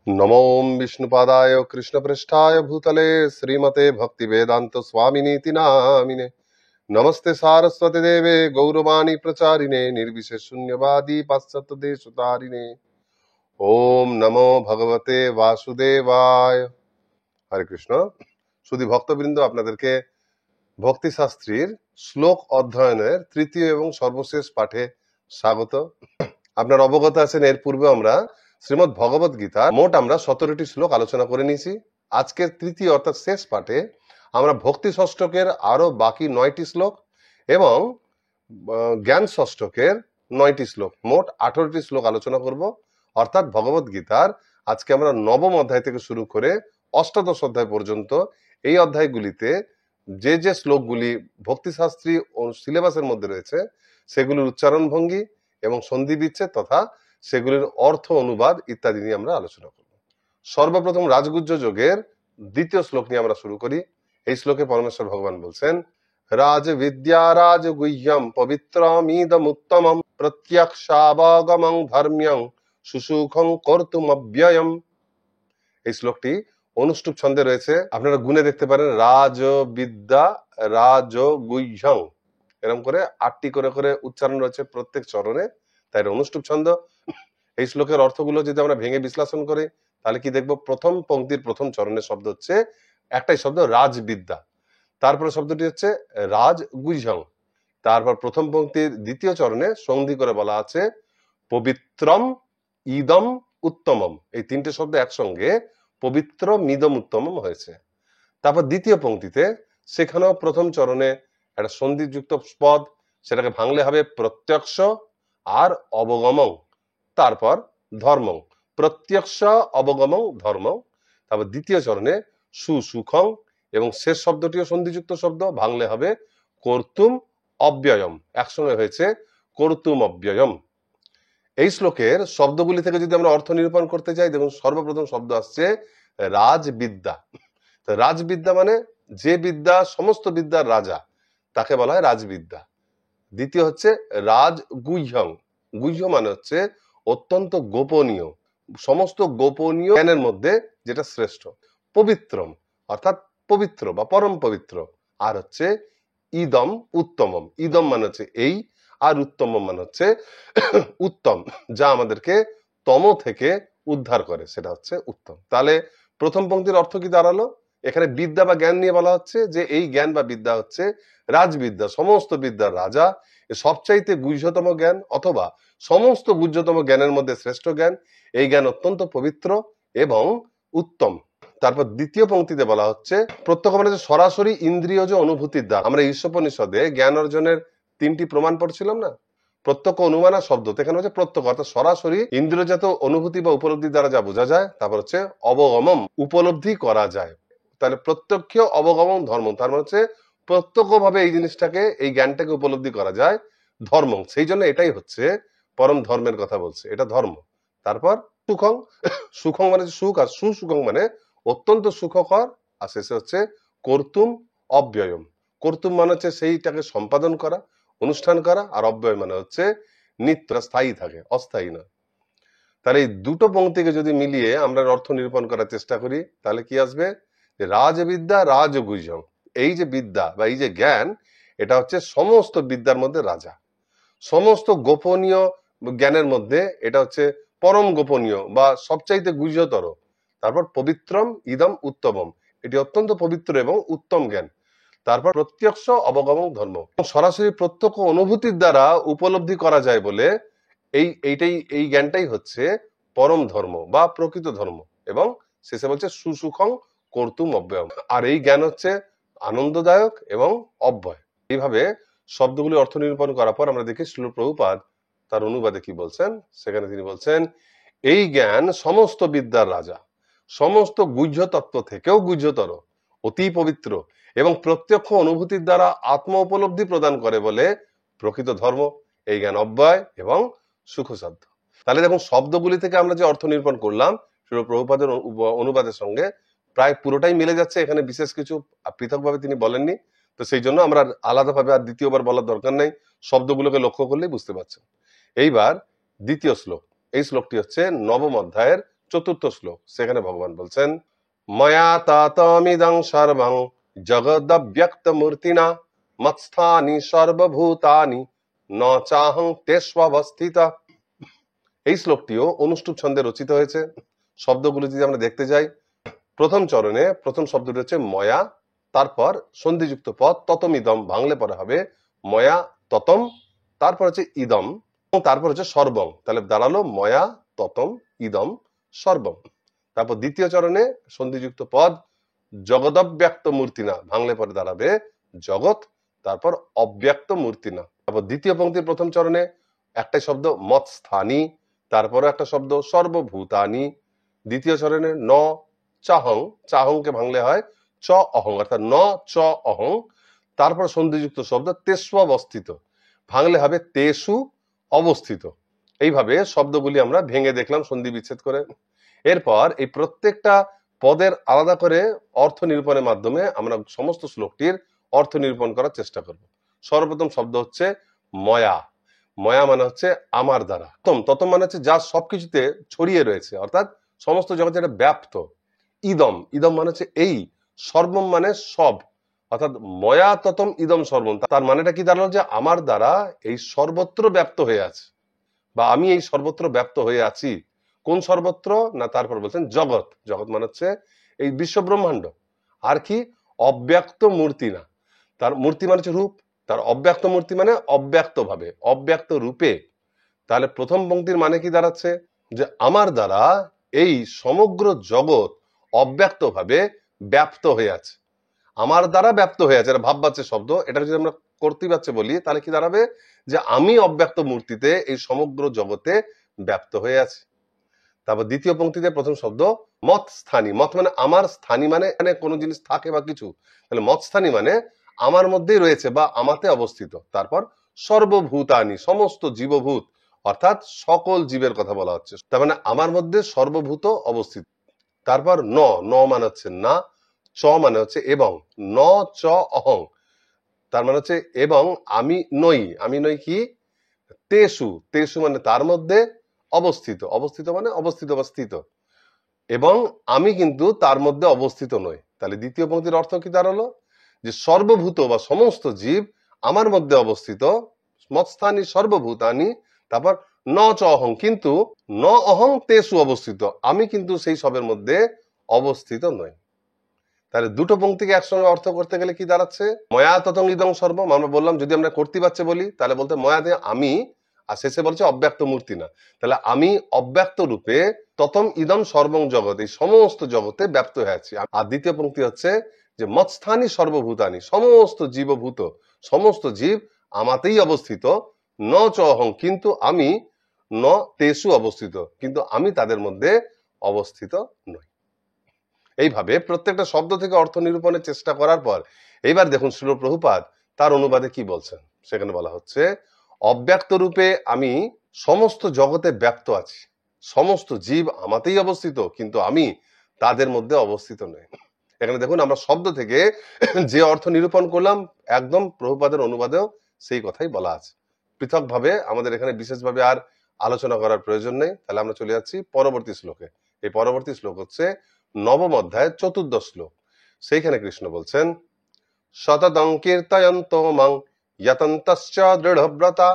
नमो विष्णुपादाय कृष्णपृष्ठाय भूतले श्रीमते भक्तिवेदांत स्वामिनीति नामिने। नमस्ते सारस्वती देवे गौरवाणी प्रचारिणे निर्विशेष शून्यवादी पाश्चात्य देशतारिणे। ओम नमो भगवते वासुदेवाय। हरे कृष्ण। শুধু ভক্তবৃন্দ, আপনাদেরকে ভক্তি শাস্ত্রীর শ্লোক অধ্যয়নের তৃতীয় এবং সর্বশেষ পাঠে স্বাগত। আপনার অবগত আছেন এর পূর্বে আমরা শ্রীমদ্ ভগবত গীতা মোট আমরা 17টি শ্লোক আলোচনা করে নিয়েছি। আজকের তৃতীয় অর্থাৎ শেষ পাঠে আমরা ভক্তি ষষ্ঠকের আরো বাকি 9টি শ্লোক এবং জ্ঞান ষষ্ঠকের 9টি শ্লোক, মোট 18টি শ্লোক আলোচনা করব। অর্থাৎ ভগবত গীতার আজকে আমরা নবম অধ্যায় থেকে শুরু করে অষ্টাদশ অধ্যায় পর্যন্ত এই অধ্যায়গুলিতে যে যে শ্লোকগুলি ভক্তিশাস্ত্রী সিলেবাসের মধ্যে রয়েছে সেগুলির উচ্চারণ ভঙ্গি এবং সন্ধি বিচ্ছেদ তথা সেগুলির অর্থ অনুবাদ ইত্যাদি নিয়ে আমরা আলোচনা করব। সর্বপ্রথম রাজগুহ্য যোগের দ্বিতীয় শ্লোক নিয়ে আমরা শুরু করি। এই শ্লোকে পরমেশ্বর ভগবান বলছেন, রাজ বিদ্যা রাজগুহ্যম পবিত্রমিদমুত্তমম প্রত্যক্ষাবগমং ধর্ম্যং সুসুখং কর্তুমব্যয়ম। এই শ্লোকটি অনুষ্টুপ ছন্দে রয়েছে, আপনারা গুণে দেখতে পারেন। রাজ বিদ্যা রাজগুহ্যং, এরকম করে 8টি করে করে উচ্চারণ রয়েছে প্রত্যেক চরণে, তাই অনুষ্টুপ ছন্দ। এই শ্লোকের অর্থগুলো যদি আমরা ভেঙে বিশ্লেষণ করি তাহলে কি দেখবো? প্রথম পংক্তির প্রথম চরণের শব্দ হচ্ছে একটাই শব্দ রাজবিদ্যা, তারপরে শব্দটি হচ্ছে রাজগুহ্যং, তারপর প্রথম পংক্তির দ্বিতীয় চরণে সন্ধি করে বলা আছে পবিত্রম ইদম উত্তমম। এই তিনটে শব্দ একসঙ্গে পবিত্র মিদম উত্তমম হয়েছে। তারপর দ্বিতীয় পংক্তিতে সেখানেও প্রথম চরণে একটা সন্ধিযুক্ত পদ, সেটাকে ভাঙলে হবে প্রত্যক্ষ আর অবগমং, তারপর ধর্মং, প্রত্যক্ষ অবগমং ধর্মং। তারপর দ্বিতীয় চরণে সুসুখং এবং শেষ শব্দটিও সন্ধিযুক্ত শব্দ, ভাঙলে হবে কর্তুম অব্যয়ম, একসঙ্গে হয়েছে কর্তুম অব্যয়ম। এই শ্লোকের শব্দগুলি থেকে যদি আমরা অর্থ নিরূপণ করতে যাই, দেখুন সর্বপ্রথম শব্দ আসছে রাজবিদ্যা। রাজবিদ্যা মানে যে বিদ্যা সমস্ত বিদ্যার রাজা, তাকে বলা হয় রাজবিদ্যা। দ্বিতীয় হচ্ছে রাজগুহ্যং, গুহ্য মানে হচ্ছে অত্যন্ত গোপনীয়, সমস্ত গোপনীয় জ্ঞানের মধ্যে যেটা শ্রেষ্ঠ। পবিত্রম অর্থাৎ পবিত্র বা পরম পবিত্র। আর হচ্ছে ইদম উত্তমম, ইদম মানে হচ্ছে এই, আর উত্তমম মানে হচ্ছে উত্তম, যা আমাদেরকে তম থেকে উদ্ধার করে, সেটা হচ্ছে উত্তম। তাহলে প্রথম পংক্তির অর্থ কি দাঁড়ালো? এখানে বিদ্যা বা জ্ঞান নিয়ে বলা হচ্ছে যে এই জ্ঞান বা বিদ্যা হচ্ছে রাজবিদ্যা, সমস্ত বিদ্যার রাজা, সবচাইতে গুহ্যতম জ্ঞান অথবা সমস্ত গুহ্যতম জ্ঞানের মধ্যে শ্রেষ্ঠ জ্ঞান। এই জ্ঞান অত্যন্ত পবিত্র এবং উত্তম। তারপর দ্বিতীয় পংক্তিতে বলা হচ্ছে প্রত্যক্ষ মানে সরাসরি ইন্দ্রিয়জ অনুভূতির দ্বারা। আমরা ঈশোপনিষদে জ্ঞান অর্জনের 3টি প্রমাণ পড়ছিলাম না? প্রত্যক্ষ, অনুমান আর শব্দ। এখানে হচ্ছে প্রত্যক্ষ অর্থাৎ সরাসরি ইন্দ্রিয়জাত অনুভূতি বা উপলব্ধির দ্বারা যা বোঝা যায়। তারপর হচ্ছে অবগমম, উপলব্ধি করা যায়। তাহলে প্রত্যক্ষ অবগমন ধর্ম, তার মানে হচ্ছে প্রত্যক্ষ ভাবে এই জিনিসটাকে, এই জ্ঞানটাকে উপলব্ধি করা যায় ধর্ম। সেই জন্য এটাই হচ্ছে পরম ধর্মের কথা বলছে, এটা ধর্ম। তারপর সুখং, সুখং মানে সুখ, আর সুসুখং মানে অত্যন্ত সুখকর। আর শেষে হচ্ছে কর্তুম অব্যয়ম। কর্তুম মানে হচ্ছে সেইটাকে সম্পাদন করা, অনুষ্ঠান করা, আর অব্যয় মানে হচ্ছে নিত্য, স্থায়ী থাকে, অস্থায়ী নয়। তাহলে এই দুটো পংক্তিকে যদি মিলিয়ে আমরা অর্থ নিরূপণ করার চেষ্টা করি তাহলে কি আসবে? যে রাজবিদ্যা রাজগুহ্যং, এই যে বিদ্যা বা এই যে জ্ঞান, এটা হচ্ছে সমস্ত বিদ্যার মধ্যে রাজা, সমস্ত গোপনীয় জ্ঞানের মধ্যে এটা হচ্ছে পরম গোপনীয় বা সবচাইতে গুহ্যতর। তারপর পবিত্রম ইদম উত্তমম, এটি অত্যন্ত পবিত্র এবং উত্তম জ্ঞান। তারপর প্রত্যক্ষ অবগমন ধর্ম, সরাসরি প্রত্যক্ষ অনুভূতির দ্বারা উপলব্ধি করা যায় বলে এই জ্ঞানটাই হচ্ছে পরম ধর্ম বা প্রকৃত ধর্ম। এবং শেষে বলছে সুসুখং কর্তুম অব্যয়ম, আর এই জ্ঞান হচ্ছে আনন্দদায়ক এবং অব্যয়। এইভাবে শব্দগুলি অর্থ নিরূপণ করার পর আমরা দেখি শ্রীল প্রভুপাদ তার অনুবাদে কি বলছেন। সেখানে তিনি বলছেন, এই জ্ঞান সমস্ত বিদ্যার রাজা, সমস্ত গুহ্য তত্ত্ব থেকেও গুহ্যতর, অতি পবিত্র এবং প্রত্যক্ষ অনুভূতির দ্বারা আত্ম উপলব্ধি প্রদান করে বলে প্রকৃত ধর্ম। এই জ্ঞান অব্যয় এবং সুখসাধ্য। তাহলে দেখুন শব্দগুলি থেকে আমরা যে অর্থ নিরূপণ করলাম শ্রীল প্রভুপাদের অনুবাদের সঙ্গে প্রায় পুরোটাই মিলে যাচ্ছে। এখানে বিশেষ কিছু পৃথকভাবে তিনি বলেননি, তো সেই জন্য আমরা আলাদাভাবে আর দ্বিতীয়বার বলার দরকার নেই, শব্দগুলোকে লক্ষ্য করলেই বুঝতে পারছেন। এইবার দ্বিতীয় শ্লোক, এই শ্লোকটি হচ্ছে নবম অধ্যায়ের চতুর্থ শ্লোক, সেখানে ভগবান বলছেন ময়া তাতমিদং সর্বং জগদ্ব্যক্ত মূর্তিনা মৎস্থানি সর্বভূতানি ন চাহং তেষ্বস্থিত। এই শ্লোকটিও অনুষ্টুপ ছন্দে রচিত হয়েছে। শব্দগুলো যদি আমরা দেখতে যাই, প্রথম চরণে প্রথম শব্দটি হচ্ছে ময়া, তারপর সন্ধিযুক্ত পদ ততম ইদম, ভাঙলে পরে হবে ময়া ততম, তারপর হচ্ছে ইদম, তারপর হচ্ছে সর্বং, তাহলে দাঁড়ালো ময়া ততম ইদম সর্বং। তারপর দ্বিতীয় চরণে সন্ধিযুক্ত পদ জগদব্যক্ত মূর্তিনা, ভাঙলে পরে দাঁড়াবে জগৎ, তারপর অব্যক্ত মূর্তিনা। তারপর দ্বিতীয় পংক্তির প্রথম চরণে একটাই শব্দ মৎস্থানি, তারপরে একটা শব্দ সর্বভূতানি। দ্বিতীয় চরণে ন চাহং, চাহংকে ভাঙলে হয় চ অহং, অর্থাৎ ন চ অহং, তারপর সন্ধিযুক্ত শব্দ তেষ্বস্থিত, ভাঙলে হবে তেষু অবস্থিত। এইভাবে শব্দগুলি আমরা ভেঙে দেখলাম সন্ধি বিচ্ছেদ করে। এরপর এই প্রত্যেকটা পদের আলাদা করে অর্থ নিরূপণের মাধ্যমে আমরা সমস্ত শ্লোকটির অর্থ নিরূপণ করার চেষ্টা করব। সর্বপ্রথম শব্দ হচ্ছে ময়া। ময়া মানে হচ্ছে আমার দ্বারা। ততম মানে হচ্ছে যা সবকিছুতে ছড়িয়ে রয়েছে, অর্থাৎ সমস্ত জগতে এটা ব্যাপ্ত। ইদম, ইদম মানে হচ্ছে এই। সর্বম মানে সব, অর্থাৎ ময়া ততম ইদম সর্বম, তার মানেটা কি দাঁড়ালো যে আমার দ্বারা এই সর্বত্র ব্যাপ্ত হয়ে আছে, বা আমি এই সর্বত্র ব্যাপ্ত হয়ে আছি। কোন সর্বত্র না, তারপর বলছেন জগৎ। জগৎ মানে হচ্ছে এই বিশ্ব ব্রহ্মাণ্ড। আর কি অব্যক্ত মূর্তি না, তার মূর্তি মানে হচ্ছে রূপ, তার অব্যক্ত মূর্তি মানে অব্যক্ত ভাবে, অব্যক্ত রূপে। তাহলে প্রথম পংক্তির মানে কি দাঁড়াচ্ছে যে আমার দ্বারা এই সমগ্র জগৎ অব্যক্ত ভাবে ব্যাপ্ত হয়ে আছে, আমার দ্বারা ব্যক্ত হয়ে আছে। এটা ভাববাচ্চে শব্দ, এটা যদি আমরা কর্তৃবাচ্যে বলি তাহলে কি দাঁড়াবে যে আমি অব্যক্ত মূর্তিতে এই সমগ্র জগতে ব্যপ্ত হয়ে আছি। তারপর দ্বিতীয় পংক্তিতে প্রথম শব্দ মত স্থানী, মত মানে আমার, স্থানী মানে কোনো জিনিস থাকে বা কিছু, তাহলে মত স্থানী মানে আমার মধ্যেই রয়েছে বা আমাতে অবস্থিত। তারপর সর্বভূতানি, সমস্ত জীবভূত, অর্থাৎ সকল জীবের কথা বলা হচ্ছে, তার মানে আমার মধ্যে সর্বভূত অবস্থিত। তারপর ন, ন মানে হচ্ছে না, চ মানে হচ্ছে এবং, ন চ অহং, তার মানে হচ্ছে এবং আমি নই। আমি নই কি তেষু, তেষু মানে তার মধ্যে অবস্থিত, অবস্থিত মানে অবস্থিত বা স্থিত, এবং আমি কিন্তু তার মধ্যে অবস্থিত নই। তাহলে দ্বিতীয় পংক্তির অর্থ কি দাঁড়ালো যে সর্বভূত বা সমস্ত জীব আমার মধ্যে অবস্থিত, মৎস্থানি সর্বভূতানি, তারপর ন চ অহং, কিন্তু ন অহং তেষু অবস্থিত, আমি কিন্তু সেই সবের মধ্যে অবস্থিত নই। তাহলে দুটো পংক্তিকে একসঙ্গে অর্থ করতে গেলে কি দাঁড়াচ্ছে ময়া ততং ইদং সর্বম। আমরা বললাম যদি আমরা কর্তৃবাচ্যে বলি তাহলে বলতে ময়া দিয়ে আমি, আর শেষে বলছে অব্যক্ত মূর্তি না, তাহলে আমি অব্যক্ত রূপে ততম ইদম সর্বং জগৎ, এই সমস্ত জগতে ব্যপ্ত হয়ে আছি। আর দ্বিতীয় পংক্তি হচ্ছে যে মৎস্থানি সর্বভূতানি, সমস্ত জীবভূত, সমস্ত জীব আমাতেই অবস্থিত, ন চ অহং, কিন্তু আমি, ন তেষু অবস্থিত, কিন্তু আমি তাদের মধ্যে অবস্থিত নই। এইভাবে প্রত্যেকটা শব্দ থেকে অর্থ নিরূপণের চেষ্টা করার পর এইবার দেখুন শ্রীল প্রভুপাদ তার অনুবাদে কি বলছেন। সেখানে বলা হচ্ছে অব্যক্ত রূপে আমি সমস্ত জগতে ব্যপ্ত আছি, সমস্ত জীব আমাতেই অবস্থিত, কিন্তু আমি তাদের মধ্যে অবস্থিত নই। এখানে দেখুন আমরা শব্দ থেকে যে অর্থ নিরূপণ করলাম একদম প্রভুপাদের অনুবাদেও সেই কথাই বলা আছে। পৃথকভাবে আমাদের এখানে বিশেষভাবে আর আলোচনা করার প্রয়োজন নেই। তাহলে আমরা চলে যাচ্ছি পরবর্তী শ্লোকে। এই পরবর্তী শ্লোক হচ্ছে নবম অধ্যায় চতুর্দশ শ্লোক। সেইখানে কৃষ্ণ বলছেন শতদং কীর্তয়ন্ত মাং যতন্তশ্চ দৃঢ়ব্রতা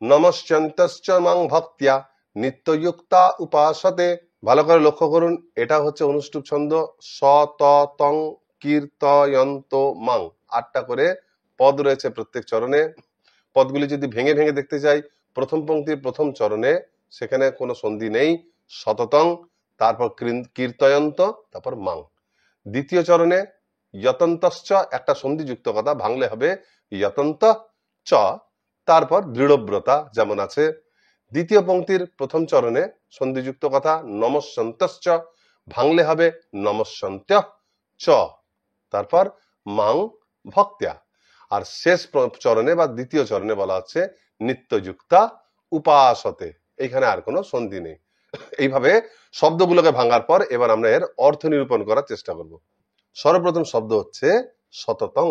নমস্যন্তশ্চ মাং ভক্তিয়া নিত্যযুক্তা উপাসতে। ভালো করে লক্ষ্য করুন, এটা হচ্ছে অনুষ্টুপ ছন্দ। শততং কীর্তয়ন্ত মাং, 8টা করে পদ রয়েছে প্রত্যেক চরণে। পদগুলি যদি ভেঙে ভেঙে দেখতে চাই, প্রথম পংক্তির প্রথম চরণে সেখানে কোনো সন্ধি নেই, শততং, তারপর কীর্তয়ন্ত, তারপর মাং। দ্বিতীয় চরণে যতন্তশ্চ, একটা সন্ধি যুক্ত কথা, ভাঙলে হবে যতন্ত চ, তারপর দৃঢ়ব্রতা যেমন আছে। দ্বিতীয় পংক্তির প্রথম চরণে সন্ধিযুক্ত কথা নমস্যন্তশ্চ, ভাঙলে হবে নমস্যন্ত চ, তারপর মাং ভক্ত্যা। আর শেষ চরণে বা দ্বিতীয় চরণে বলা হচ্ছে নিত্যযুক্তা উপাসতে, এখানে আর কোনো সন্ধি নেই। এইভাবে শব্দগুলোকে ভাঙার পর এবার আমরা এর অর্থ নিরূপণ করার চেষ্টা করব। সর্বপ্রথম শব্দ হচ্ছে শততং।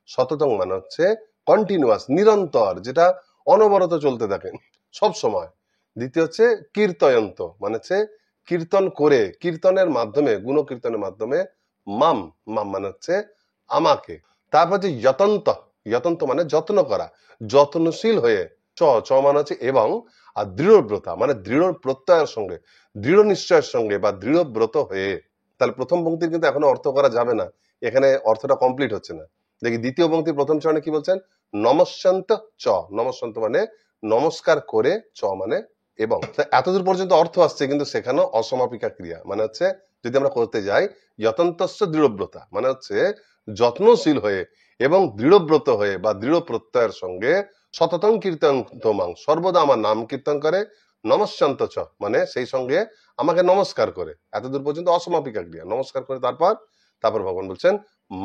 শততং মানে হচ্ছে কন্টিনিউয়াস, নিরন্তর, যেটা অনবরত চলতে থাকে সব সময়। দ্বিতীয় হচ্ছে কীর্তয়ন্ত, মানে হচ্ছে কীর্তন করে, কীর্তনের মাধ্যমে, গুণ কীর্তনের মাধ্যমে মাম, মাম মানে হচ্ছে আমাকে। তারপর যে যতন্ত, যতন্ত মানে যত্ন করা, যত্নশীল হয়ে, চ চ মানে হচ্ছে এবং, আর দৃঢ়ব্রতা মানে দৃঢ় প্রত্যয়ের সঙ্গে, দৃঢ় নিশ্চয়ের সঙ্গে বা দৃঢ় ব্রত হয়ে। তাহলে প্রথম পংক্তির কিন্তু এখনো অর্থ করা যাবে না, এখানে অর্থটা কমপ্লিট হচ্ছে না। দেখি দ্বিতীয় পংক্তির প্রথম চরণে কি বলছেন, নমস্যন্ত চ, নমস্যন্ত মানে নমস্কার করে, চ মানে এবং। এতদূর পর্যন্ত অর্থ আসছে, কিন্তু সেখানেও অসমাপিকা ক্রিয়া মানে হচ্ছে, যদি আমরা করতে যাই যতন্তস্য দৃঢ়ব্রতা মানে হচ্ছে যত্নশীল হয়ে এবং দৃঢ়ব্রত হয়ে বা দৃঢ় প্রত্যয়ের সঙ্গে সততং কীর্তন তোমাং, সর্বদা আমার নাম কীর্তন করে, নমস্যন্ত চ মানে সেই সঙ্গে আমাকে নমস্কার করে। এতদূর পর্যন্ত অসমাপিকা ক্রিয়া, নমস্কার করে তারপর ভগবান বলছেন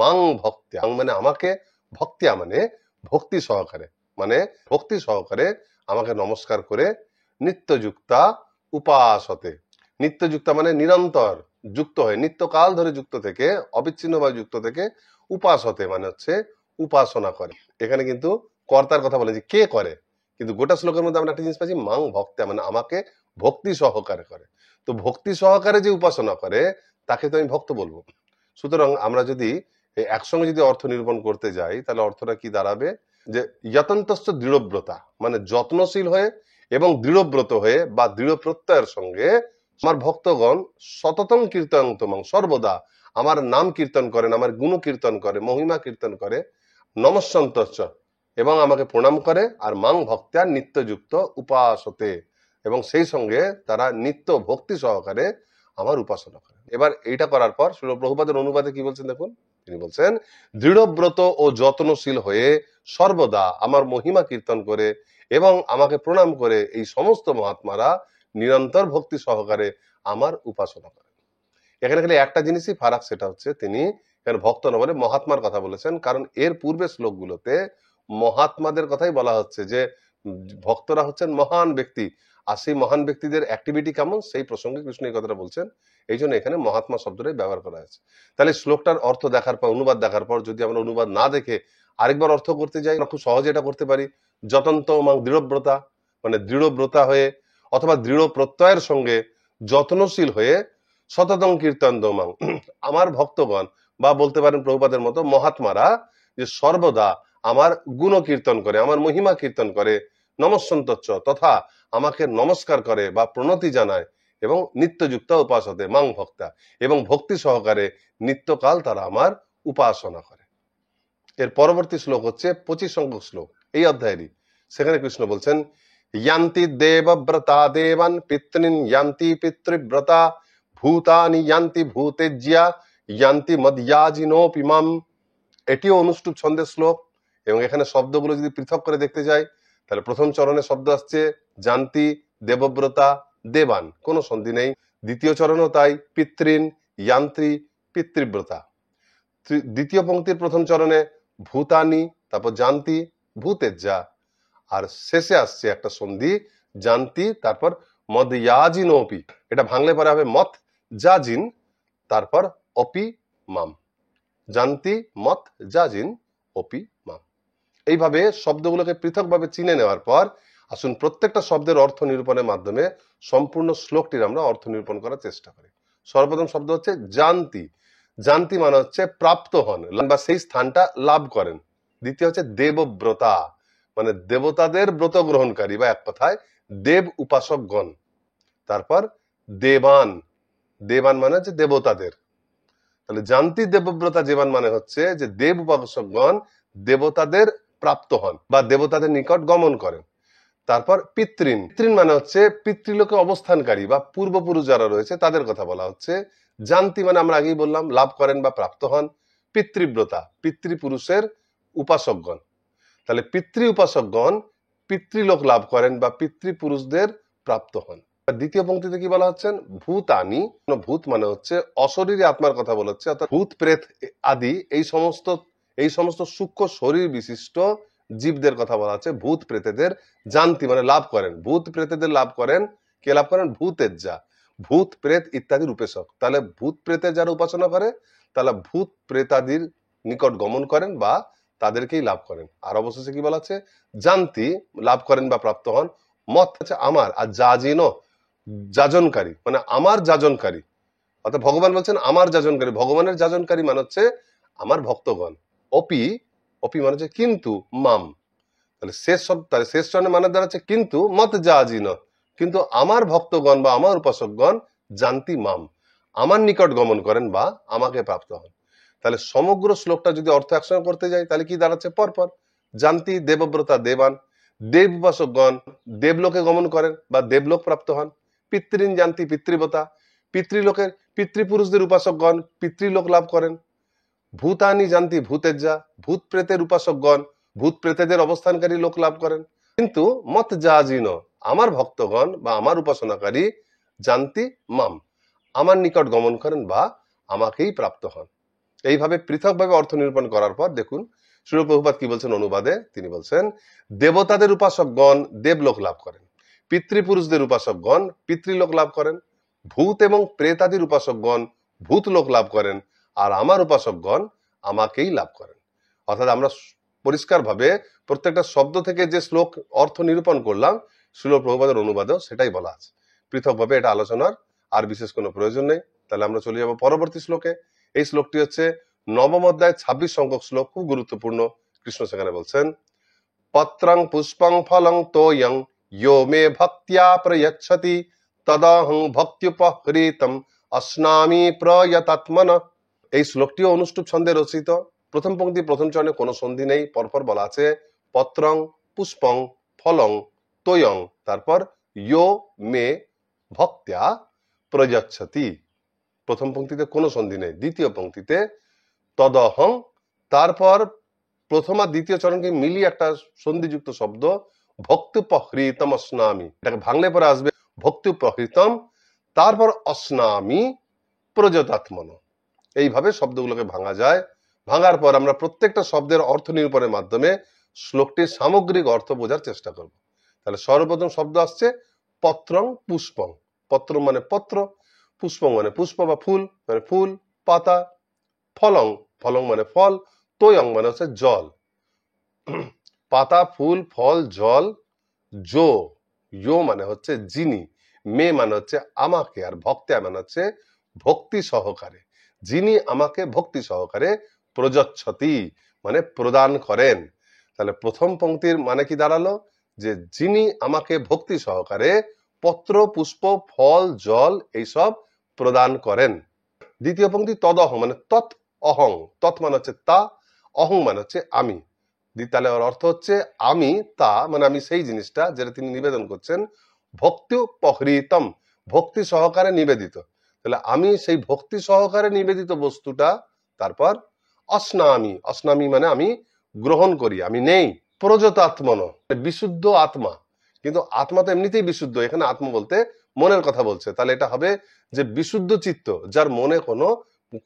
মাং ভক্তিয়া, মানে আমাকে, ভক্তিয়া মানে ভক্তি সহকারে, মানে ভক্তি সহকারে আমাকে নমস্কার করে, নিত্যযুক্তা উপাসতে, নিত্যযুক্তা মানে নিরন্তর যুক্ত হয়ে, নিত্যকাল ধরে যুক্ত থেকে, অবিচ্ছিন্নভাবে যুক্ত থেকে, উপাসতে মানে হচ্ছে উপাসনা করে। এখানে কিন্তু কর্তার কথা বলে যে কে করে, কিন্তু গোটা শ্লোকের মধ্যে আমরা একটা জিনিস পাচ্ছি মাং ভক্তা মানে আমাকে ভক্তি সহকারে করে। তো ভক্তি সহকারে যে উপাসনা করে তাকে তো আমি ভক্ত বলবো। সুতরাং আমরা যদি একসঙ্গে যদি অর্থ নিরূপণ করতে যাই, তাহলে অর্থটা কি দাঁড়াবে, যে যতন্তস্য দৃঢ়ব্রতা মানে যত্নশীল হয়ে এবং দৃঢ়ব্রত হয়ে বা দৃঢ় প্রত্যয়ের সঙ্গে আমার ভক্তগণ সততং কীর্তন তোমাং, সর্বদা আমার নাম কীর্তন করেন, আমার গুণ কীর্তন করে, মহিমা কীর্তন করে, নমস্যন্তশ্চ এবং আমাকে প্রণাম করে, আর মাং ভক্ত্যা নিত্যযুক্ত উপাসতে এবং সেই সঙ্গে তারা নিত্য ভক্তি সহকারে আমার উপাসনা করে। এবার এইটা করার পর শ্রীল প্রভুপাদের অনুবাদে কি বলছেন দেখুন, তিনি বলছেন দৃঢ়ব্রত ও যত্নশীল হয়ে সর্বদা আমার মহিমা কীর্তন করে এবং আমাকে প্রণাম করে এই সমস্ত মহাত্মারা নিরন্তর ভক্তি সহকারে আমার উপাসনা করে। এখানে খালি একটা জিনিসই ফারাক, সেটা হচ্ছে তিনি এখানে ভক্ত না বলে মহাত্মার কথা বলেছেন, কারণ এর পূর্বের শ্লোকগুলোতে মহাত্মাদের কথাই বলা হচ্ছে যে ভক্তরা হচ্ছেন মহান ব্যক্তি, আর সেই মহান ব্যক্তিদের অ্যাক্টিভিটি কেমন সেই প্রসঙ্গে কৃষ্ণ এই কথাটা বলছেন, এই জন্য এখানে মহাত্মা শব্দটাই ব্যবহার করা হয়েছে। তাহলে শ্লোকটার অর্থ দেখার পর, অনুবাদ দেখার পর যদি আমরা অনুবাদ না দেখে আরেকবার অর্থ করতে যাই, আমরা খুব সহজে এটা করতে পারি। যতন্ত মাং দৃঢ়ব্রতা মানে দৃঢ়ব্রতা হয়ে অথবা দৃঢ় প্রত্যয়ের সঙ্গে যত্নশীল হয়ে সততং কীর্তন দমাং, আমার ভক্তগণ বা বলতে পারেন প্রভুপাদের মতো মহাত্মারা যে সর্বদা আমার গুণ কীর্তন করে, আমার মহিমা কীর্তন করে, নমস্যন্তচ্চ তথা আমাকে নমস্কার করে বা প্রণতি জানায়, এবং নিত্যযুক্ত উপাসতে মাং ভক্তা এবং ভক্তি সহকারে নিত্যকাল তারা আমার উপাসনা করে। এর পরবর্তী শ্লোক হচ্ছে 25 সংখ্যক শ্লোক এই অধ্যায়েরই। সেখানে কৃষ্ণ বলছেন ইয়ান্তি দেবব্রতা দেবান পিতৃন ইয়ান্তি পিতৃব্রতা ভূতানি ইয়ান্তি ভূতেজ্যা ইয়ান্তি মদ্যাজিনোপি মাম। এটিও অনুষ্টুপ ছন্দের শ্লোক, এবং এখানে শব্দগুলো যদি পৃথক করে দেখতে যাই, তাহলে প্রথম চরণে শব্দ আসছে জান্তি, দেবব্রতা, দেবান, কোনো সন্ধি নেই। দ্বিতীয় চরণও তাই, পিতৃন, ইয়ান্ত্রী, পিতৃব্রতা। দ্বিতীয় পংক্তির প্রথম চরণে ভূতানি, তারপর জান্তি, ভূতেজ্যা, আর শেষে আসছে একটা সন্ধি জান্তি, তারপর মদ্যাজিনোপি। এটা ভাঙলে পরে হবে মত জাজিন, তারপর অপি মাম, জান্তি মত জাজিন অপি মাম। এইভাবে শব্দগুলোকে পৃথকভাবে চিনে নেওয়ার পর আসুন প্রত্যেকটা শব্দের অর্থ নিরূপণের মাধ্যমে সম্পূর্ণ শ্লোকটির আমরা অর্থ নিরূপণ করার চেষ্টা করি। সর্বপ্রথম শব্দ হচ্ছে জান্তি। জান্তি মানে হচ্ছে প্রাপ্ত হন বা সেই স্থানটা লাভ করেন। দ্বিতীয় হচ্ছে দেবব্রতা মানে দেবতাদের ব্রত গ্রহণকারী বা এক কথায় দেব উপাসকগণ। তারপর দেবান, দেবান মানে হচ্ছে দেবতাদের। তাহলে জান্তি দেবব্রতা দেবান মানে হচ্ছে যে দেব উপাসকগণ দেবতাদের প্রাপ্ত হন বা দেবতাদের নিকট গমন করেন। তারপর পিতৃন, পিতৃন মানে হচ্ছে পিতৃলোকে অবস্থানকারী বা পূর্বপুরুষ যারা রয়েছে তাদের কথা বলা হচ্ছে। জান্তি মানে আমরা আগেই বললাম লাভ করেন বা প্রাপ্ত হন। পিতৃব্রতা পিতৃপুরুষের উপাসকগণ। তাহলে পিতৃ উপাসকগণ পিতৃলোক লাভ করেন বা পিতৃপুরুষদের প্রাপ্ত হন। দ্বিতীয় পংক্তিতে কি বলা হচ্ছেন, ভূতানি, ভূত মানে হচ্ছে অশরীরী আত্মার কথা বলা হচ্ছে, অর্থাৎ ভূত প্রেত আদি এই সমস্ত সূক্ষ্ম শরীর বিশিষ্ট জীবদের কথা বলা হচ্ছে। ভূত প্রেতেদের জান্তি মানে লাভ করেন, ভূত প্রেতেদের লাভ করেন, কে লাভ করেন, ভূতেজ্যা, ভূত প্রেত ইত্যাদির উপাসক। তাহলে ভূত প্রেতের যারা উপাসনা করে তাহলে ভূত প্রেতাদির নিকট গমন করেন বা তাদেরকেই লাভ করেন। আর অবশেষে কি বলা হচ্ছে, জান্তি লাভ করেন বা প্রাপ্ত হন, মত হচ্ছে আমার, আর জাজিনো যাজনকারী মানে আমার যাজনকারী, অর্থাৎ ভগবান বলছেন আমার যাজনকারী, ভগবানের যাজনকারী মানে হচ্ছে আমার ভক্তগণ। অপি, অপি মানে হচ্ছে কিন্তু, মাম, তাহলে শেষ চরণে মানে দাঁড়াচ্ছে কিন্তু মত যাজিন, কিন্তু আমার ভক্তগণ বা আমার উপাসকগণ জানতি মাম, আমার নিকট গমন করেন বা আমাকে প্রাপ্ত হন। তাহলে সমগ্র শ্লোকটা যদি অর্থ একসঙ্গে করতে যাই তাহলে কি দাঁড়াচ্ছে পরপর, জানতি দেবব্রতা দেবান, দেব উপাসকগণ দেবলোকে গমন করেন বা দেবলোক প্রাপ্ত হন। পিতৃন জানতি পিতৃবতা, পিতৃলোকের পিতৃপুরুষদের উপাসকগণ পিতৃলোক লাভ করেন। ভূতানি জানতি ভূতেজ্জা, ভূত প্রেতের উপাসকগণ ভূত প্রেতেদের অবস্থানকারী লোক লাভ করেন। কিন্তু মত যাজিন, আমার ভক্তগণ বা আমার উপাসনাকারী জানতি মাম, আমার নিকট গমন করেন বা আমাকেই প্রাপ্ত হন। এইভাবে পৃথকভাবে অর্থ নিরূপণ করার পর দেখুন শ্রীল প্রভুপাদ কি বলছেন অনুবাদে, তিনি বলছেন দেবতাদের উপাসকগণ দেবলোক লাভ করেন, পিতৃপুরুষদের উপাসকগণ পিতৃলোক লাভ করেন, ভূত এবং প্রেতাদির উপাসকগণ ভূতলোক লাভ করেন, আর আমার উপাসকগণ আমাকেই লাভ করেন। অর্থাৎ আমরা পরিষ্কারভাবে প্রত্যেকটা শব্দ থেকে যে শ্লোক অর্থ নিরূপণ করলাম শ্রীল প্রভুপাদের অনুবাদেও সেটাই বলা আছে। পৃথকভাবে এটা আলোচনার আর বিশেষ কোনো প্রয়োজন নেই। তাহলে আমরা চলে যাব পরবর্তী শ্লোকে। এই শ্লোকটি হচ্ছে নবম অধ্যায় 26 সংখ্যক শ্লোক, খুব গুরুত্বপূর্ণ। কৃষ্ণ সেখানে বলছেন পত্রং পুষ্পং ফলং তোয়ং यो मे भक्त्या प्रयच्छति तदहं भक्त्युपहृतम अस्नामि प्रयतात्मन। এই শ্লোকটিও অনুষ্টুপ ছন্দে রচিত। প্রথম পংক্তি প্রথম চরণে কোনো সন্ধি নেই, পরপর বলা আছে পত্রং পুষ্পং ফলং তোয়ং, তারপর ইয়ো মে ভক্ত্যা প্রযচ্ছতি। প্রথম পংক্তিতে কোনো সন্ধি নেই। দ্বিতীয় পংক্তিতে তদহং, তারপর প্রথম আর দ্বিতীয় চরণকে মিলিয়ে একটা সন্ধিযুক্ত শব্দ ভক্তুপহৃতম অস্নামি, এটাকে ভাঙলে পরে আসবে ভক্তুপহৃতম, তারপর অস্নামি প্রযতাত্মন। এইভাবে শব্দগুলোকে ভাঙা যায়। ভাঙার পর আমরা প্রত্যেকটা শব্দের অর্থ নিরূপণের মাধ্যমে শ্লোকটির সামগ্রিক অর্থ বোঝার চেষ্টা করব। তাহলে সর্বপ্রথম শব্দ আসছে পত্রং পুষ্পং। পত্র মানে পত্র, পুষ্পং মানে পুষ্প বা ফুল মানে ফুল পাতা, ফলং, ফলং মানে ফল, তোয়ং মানে হচ্ছে জল। পাতা ফুল ফল জল, ইয়ো মানে হচ্ছে যিনি, মে মানে হচ্ছে আমাকে, আর ভক্ত্যা মানে হচ্ছে ভক্তি সহকারে, যিনি আমাকে ভক্তি সহকারে, প্রযচ্ছতি মানে প্রদান করেন। তাহলে প্রথম পংক্তির মানে কি দাঁড়ালো যে যিনি আমাকে ভক্তি সহকারে পত্র পুষ্প ফল জল এইসব প্রদান করেন। দ্বিতীয় পংক্তি তদহং মানে তৎ অহং, তৎ মানে হচ্ছে তা, অহং মানে হচ্ছে আমি। তাহলে ওর অর্থ হচ্ছে আমি তা মানে আমি সেই জিনিসটা যেটা তিনি নিবেদন করছেন, ভক্তি পহৃতম ভক্তি সহকারে নিবেদিত। তাহলে আমি সেই ভক্তি সহকারে নিবেদিত বস্তুটা, তারপর অস্নামি, অস্নামি মানে আমি গ্রহণ করি, আমি নেই, প্রযতাত্মন বিশুদ্ধ আত্মা। কিন্তু আত্মা তো এমনিতেই বিশুদ্ধ, এখানে আত্মা বলতে মনের কথা বলছে, তাহলে এটা হবে যে বিশুদ্ধ চিত্ত যার মনে কোনো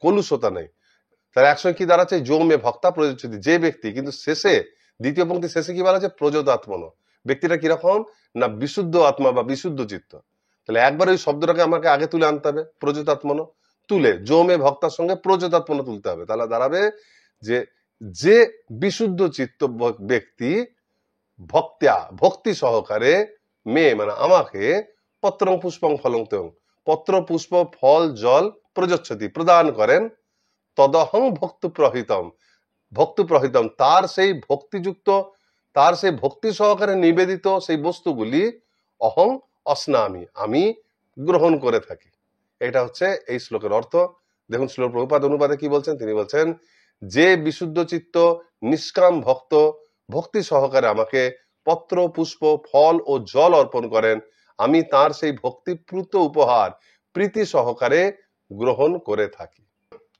কলুষতা নেই। তাহলে একসঙ্গে কি দাঁড়াচ্ছে যৌমে ভক্তা প্রযোজ্যতি, যে ব্যক্তি, কিন্তু শেষে দ্বিতীয় পংক্তি শেষে কি বলা আছে প্রযতাত্মন, ব্যক্তিটা কিরকম না বিশুদ্ধ আত্মা বা বিশুদ্ধ চিত্ত। তাহলে একবার ওই শব্দটাকে আমাকে আগে তুলে আনতে হবে, প্রযতাত্মন তুলে যৌমে ভক্তার সঙ্গে প্রযতাত্মন তুলতে হবে। তাহলে দাঁড়াবে যে যে বিশুদ্ধ চিত্ত ব্যক্তি ভক্ত্যা ভক্তি সহকারে, মে মানে আমাকে, পত্রং পুষ্পং ফলং তেং পত্র পুষ্প ফল জল প্রযচ্ছতি প্রদান করেন, তদহং ভক্তি প্রহিতম, ভক্তি প্রহিতম তার সেই ভক্তিযুক্ত, তার সেই ভক্তি সহকারে নিবেদিত সেই বস্তুগুলি অহং অস্নামি আমি গ্রহণ করে থাকি। এটা হচ্ছে এই শ্লোকের অর্থ। দেখুন শ্লোক প্রভুপাদ অনুবাদে কি বলছেন, তিনি বলছেন যে বিশুদ্ধ চিত্ত নিষ্কাম ভক্ত ভক্তি সহকারে আমাকে পত্র পুষ্প ফল ও জল অর্পণ করেন, আমি তার সেই ভক্তিপ্লুত উপহার প্রীতি সহকারে গ্রহণ করে থাকি।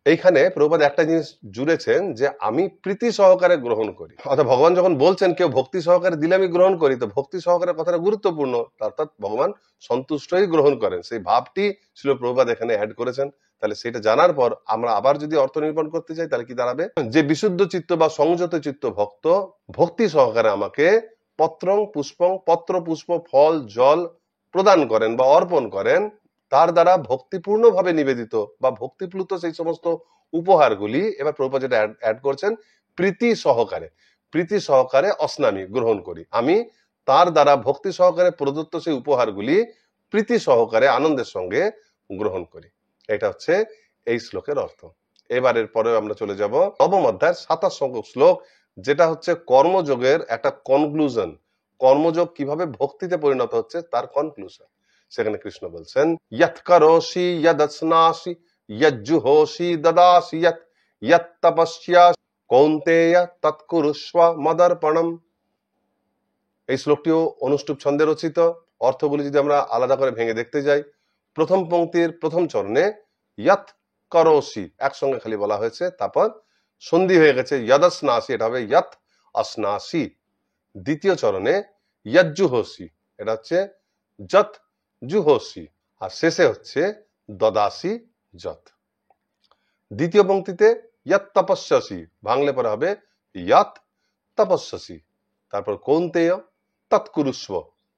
এইখানে প্রভুপাদ একটা জিনিস জুড়েছেন যে আমি প্রীতি সহকারে গ্রহণ করি, অর্থাৎ ভগবান যখন বলছেন কেউ ভক্তি সহকারে দিলে আমি গ্রহণ করি, তো ভক্তি সহকারে কথাটা গুরুত্বপূর্ণ, অর্থাৎ ভগবান সন্তুষ্টই গ্রহণ করেন, সেই ভাবটি ছিল প্রভুপাদ এখানে অ্যাড করেছেন। তাহলে সেটা জানার পর আমরা আবার যদি অর্থ নিরূপণ করতে চাই তাহলে কি দাঁড়াবে, যে বিশুদ্ধ চিত্ত বা সংযত চিত্ত ভক্ত ভক্তি সহকারে আমাকে পত্রং পুষ্পং পত্র পুষ্প ফল জল প্রদান করেন বা অর্পণ করেন, তার দ্বারা ভক্তিপূর্ণভাবে নিবেদিত বা ভক্তিপ্লুত সেই সমস্ত উপহারগুলি, এবার প্রভুপাদ যেটা অ্যাড করছেন প্রীতি সহকারে, প্রীতি সহকারে অস্নামি গ্রহণ করি, আমি তার দ্বারা ভক্তি সহকারে প্রদত্ত সেই উপহারগুলি প্রীতি সহকারে আনন্দের সঙ্গে গ্রহণ করি। এটা হচ্ছে এই শ্লোকের অর্থ। এবারের পরে আমরা চলে যাব নবম অধ্যায়ের 27 সংখ্যক শ্লোক, যেটা হচ্ছে কর্মযোগের একটা কনক্লুশন। কর্মযোগ কিভাবে ভক্তিতে পরিণত হচ্ছে তার কনক্লুশন। সেখানে কৃষ্ণ বলছেন, ইয়ৎ করোষি ইয়দস্নাসি ইয়জ্জুহোষি দদাসি ইয়ৎ তপস্যা কৌন্তেয় তৎকুরুষ্ব মদর্পণম। এই শ্লোকটিও অনুষ্টুপ ছন্দে রচিত। অর্থগুলি যদি আমরা আলাদা করে ভেঙে দেখতে যাই, প্রথম পংক্তির প্রথম চরণে ইয়ৎ করোষি একসঙ্গে খালি বলা হয়েছে, তারপর সন্ধি হয়ে গেছে ইয়দস্নাসি, এটা হবে ইয়ৎ অস্নাসি। দ্বিতীয় চরণে ইয়জ্জুহোষি, এটা হচ্ছে যৎ জুহোষি, আর শেষে হচ্ছে দদাসি যৎ। দ্বিতীয় পংক্তিতে ইয়ৎ তপস্যাসি ভাঙলে পরে হবে ইয়ৎ তপস্যাসি, তারপর কৌন্তেয় তৎকুরুষ্ব,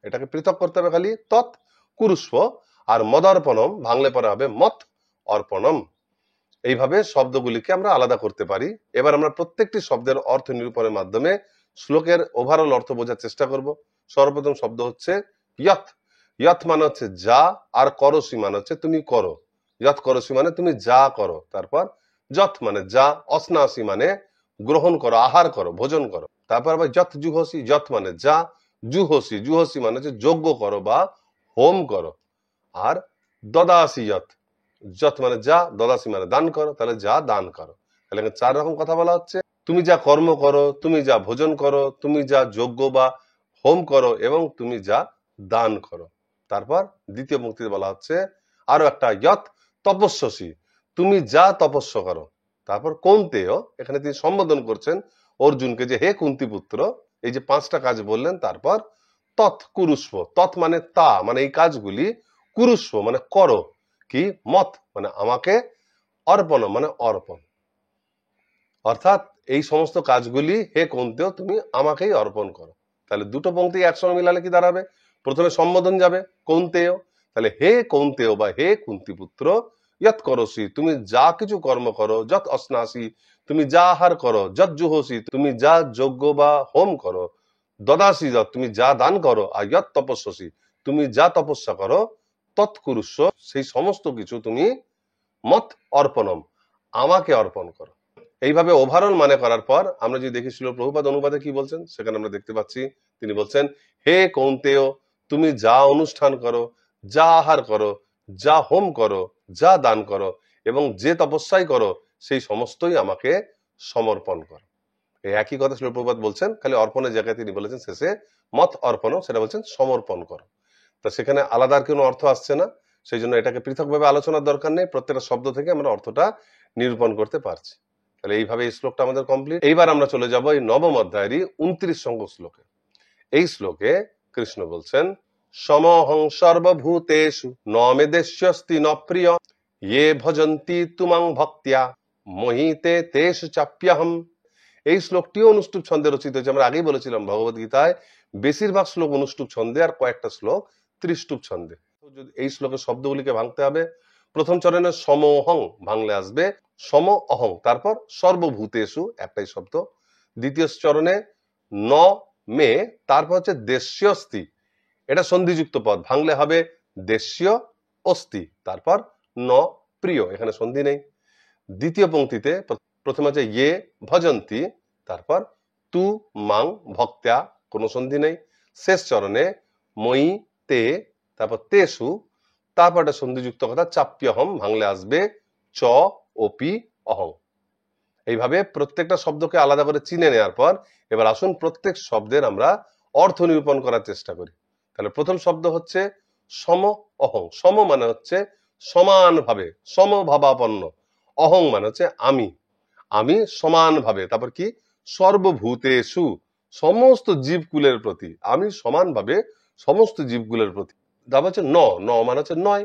এটাকে পৃথক করতে হবে খালি তৎ কুরুষ্ব, আর মদর্পণম ভাঙলে পরে হবে মত অর্পণম। এইভাবে শব্দগুলিকে আমরা আলাদা করতে পারি। এবার আমরা প্রত্যেকটি শব্দের অর্থ নিরূপণের মাধ্যমে শ্লোকের ওভারঅল অর্থ বোঝার চেষ্টা করব। সর্বপ্রথম শব্দ হচ্ছে ইয়ৎ। ইয়ৎ মানে হচ্ছে যা, আর করসি মানে হচ্ছে তুমি করো। ইয়ৎ করসি মানে তুমি যা করো। তারপর যৎ মানে যা, অস্নাসি মানে গ্রহণ করো, আহার করো, ভোজন করো। তারপর আবার যৎ জুহসি, যৎ মানে যা, জুহসি, জুহসি মানে হচ্ছে যজ্ঞ করো বা হোম করো। আর দদাসি যৎ, যৎ মানে যা, দদাসি মানে দান করো, তাহলে যা দান করো। তাহলে 4 রকম কথা বলা হচ্ছে। তুমি যা কর্ম করো, তুমি যা ভোজন করো, তুমি যা যজ্ঞ বা হোম করো, এবং তুমি যা দান করো। তারপর দ্বিতীয় পংক্তিতে বলা হচ্ছে আরো একটা ইয়ৎ তপস্যসি, তুমি যা তপস্যা করো। তারপর কৌন্তেয়, এখানে তিনি সম্বোধন করছেন অর্জুনকে যে হে কুন্তি পুত্র, এই যে 5টা কাজ বললেন। তারপর তৎ কুরুষ্ব, তৎ মানে তা, মানে এই কাজগুলি, কুরুষ্ব মানে করো, কি মত মানে আমাকে, অর্পণ মানে অর্পণ, অর্থাৎ এই সমস্ত কাজগুলি হে কৌন্তেয় তুমি আমাকেই অর্পণ করো। তাহলে দুটো পংক্তি একসঙ্গে মিলালে কি দাঁড়াবে? প্রথমে সম্বোধন যাবে কৌন্তেয়, তাহলে হে কৌন্তেয় বা হে কুন্তি পুত্র, ইয়ৎ করসি তুমি যা কিছু কর্ম করো, যৎ অস্নাসি তুমি যা আহার করো, যৎ জুহসি তুমি যা যজ্ঞ বা হোম করো, দদাসি যৎ তুমি যা দান করো, আর ইয়ৎ তপস্যসি তুমি যা তপস্যা করো, তৎকুরুষ্ব সেই সমস্ত কিছু তুমি মত অর্পণম আমাকে অর্পণ করো। এইভাবে ওভারঅল মানে করার পর আমরা যদি দেখি শিল প্রভুপাদ অনুবাদে কি বলছেন, সেখানে আমরা দেখতে পাচ্ছি তিনি বলছেন হে কৌন্তেয় তুমি যা অনুষ্ঠান করো, যা আহার করো, যা হোম করো, যা দান করো, এবং যে তপস্যাই করো, সেই সমস্তই আমাকে সমর্পণ করো। এই একই কথা শিল প্রভুপাদ বলছেন, খালি অর্পণের জায়গায় তিনি বলেছেন শেষে মত অর্পণ, সেটা বলছেন সমর্পণ করো। তা সেখানে আলাদা কোনো অর্থ আসছে না, সেই জন্য এটাকে পৃথকভাবে আলোচনার দরকার নেই। প্রত্যেকটা শব্দ থেকে আমরা অর্থটা নিরূপণ করতে পারছি। তাহলে এইভাবে এই শ্লোকটা আমাদের কমপ্লিট। এইবার আমরা চলে যাব এই নবম অধ্যায়েরই 29 সংখ্যক শ্লোকে। এই শ্লোকে কৃষ্ণ বলছেন সমহং সর্বভূতেষু ন মে দেশ্যস্তি ন প্রিয় ইয়ে ভজন্তি তুমাং ভক্তিয়া মোহিতে তেষু চাপ্যহম। এই শ্লোকটিও অনুষ্টুপ ছন্দে রচিত হয়েছে। আমরা আগেই বলেছিলাম ভগবত গীতায় বেশিরভাগ শ্লোক অনুষ্টুপ ছন্দে, আর কয়েকটা শ্লোক ত্রিষ্টুপ ছন্দে। এই শ্লোকের শব্দগুলিকে ভাঙতে হবে। প্রথম চরণে সমহং ভাঙলে আসবে সম অহং, তারপর সর্বভূতেষু একটাই শব্দ। দ্বিতীয় চরণে ন মে, তারপর হচ্ছে দেশ্যস্তি, এটা সন্ধিযুক্ত পদ, ভাঙলে হবে দেশ্য অস্তি, তারপর ন প্রিয়, এখানে সন্ধি নেই। দ্বিতীয় পংক্তিতে প্রথমে হচ্ছে ইয়ে ভজন্তি, তারপর তু মাং ভক্ত্যা, কোনো সন্ধি নেই। শেষ চরণে মই তে, তারপর তেসু, তারপর একটা সন্ধিযুক্ত কথা চাপ্যহম, ভাঙলে আসবে চ ওপি অহং। এইভাবে প্রত্যেকটা শব্দকে আলাদা করে চিনে নেওয়ার পর এবার আসুন প্রত্যেক শব্দের আমরা অর্থ নিরূপণ করার চেষ্টা করি। তাহলে প্রথম শব্দ হচ্ছে সম অহং। সম মানে হচ্ছে সমানভাবে, সমভাবাপন্ন। অহং মানে হচ্ছে আমি, আমি সমানভাবে। তারপর কি সর্বভূতেষু, সমস্ত জীবকুলের প্রতি, আমি সমানভাবে সমস্ত জীবকুলের প্রতি। তারপর হচ্ছে ন, ন মানে হচ্ছে নয়।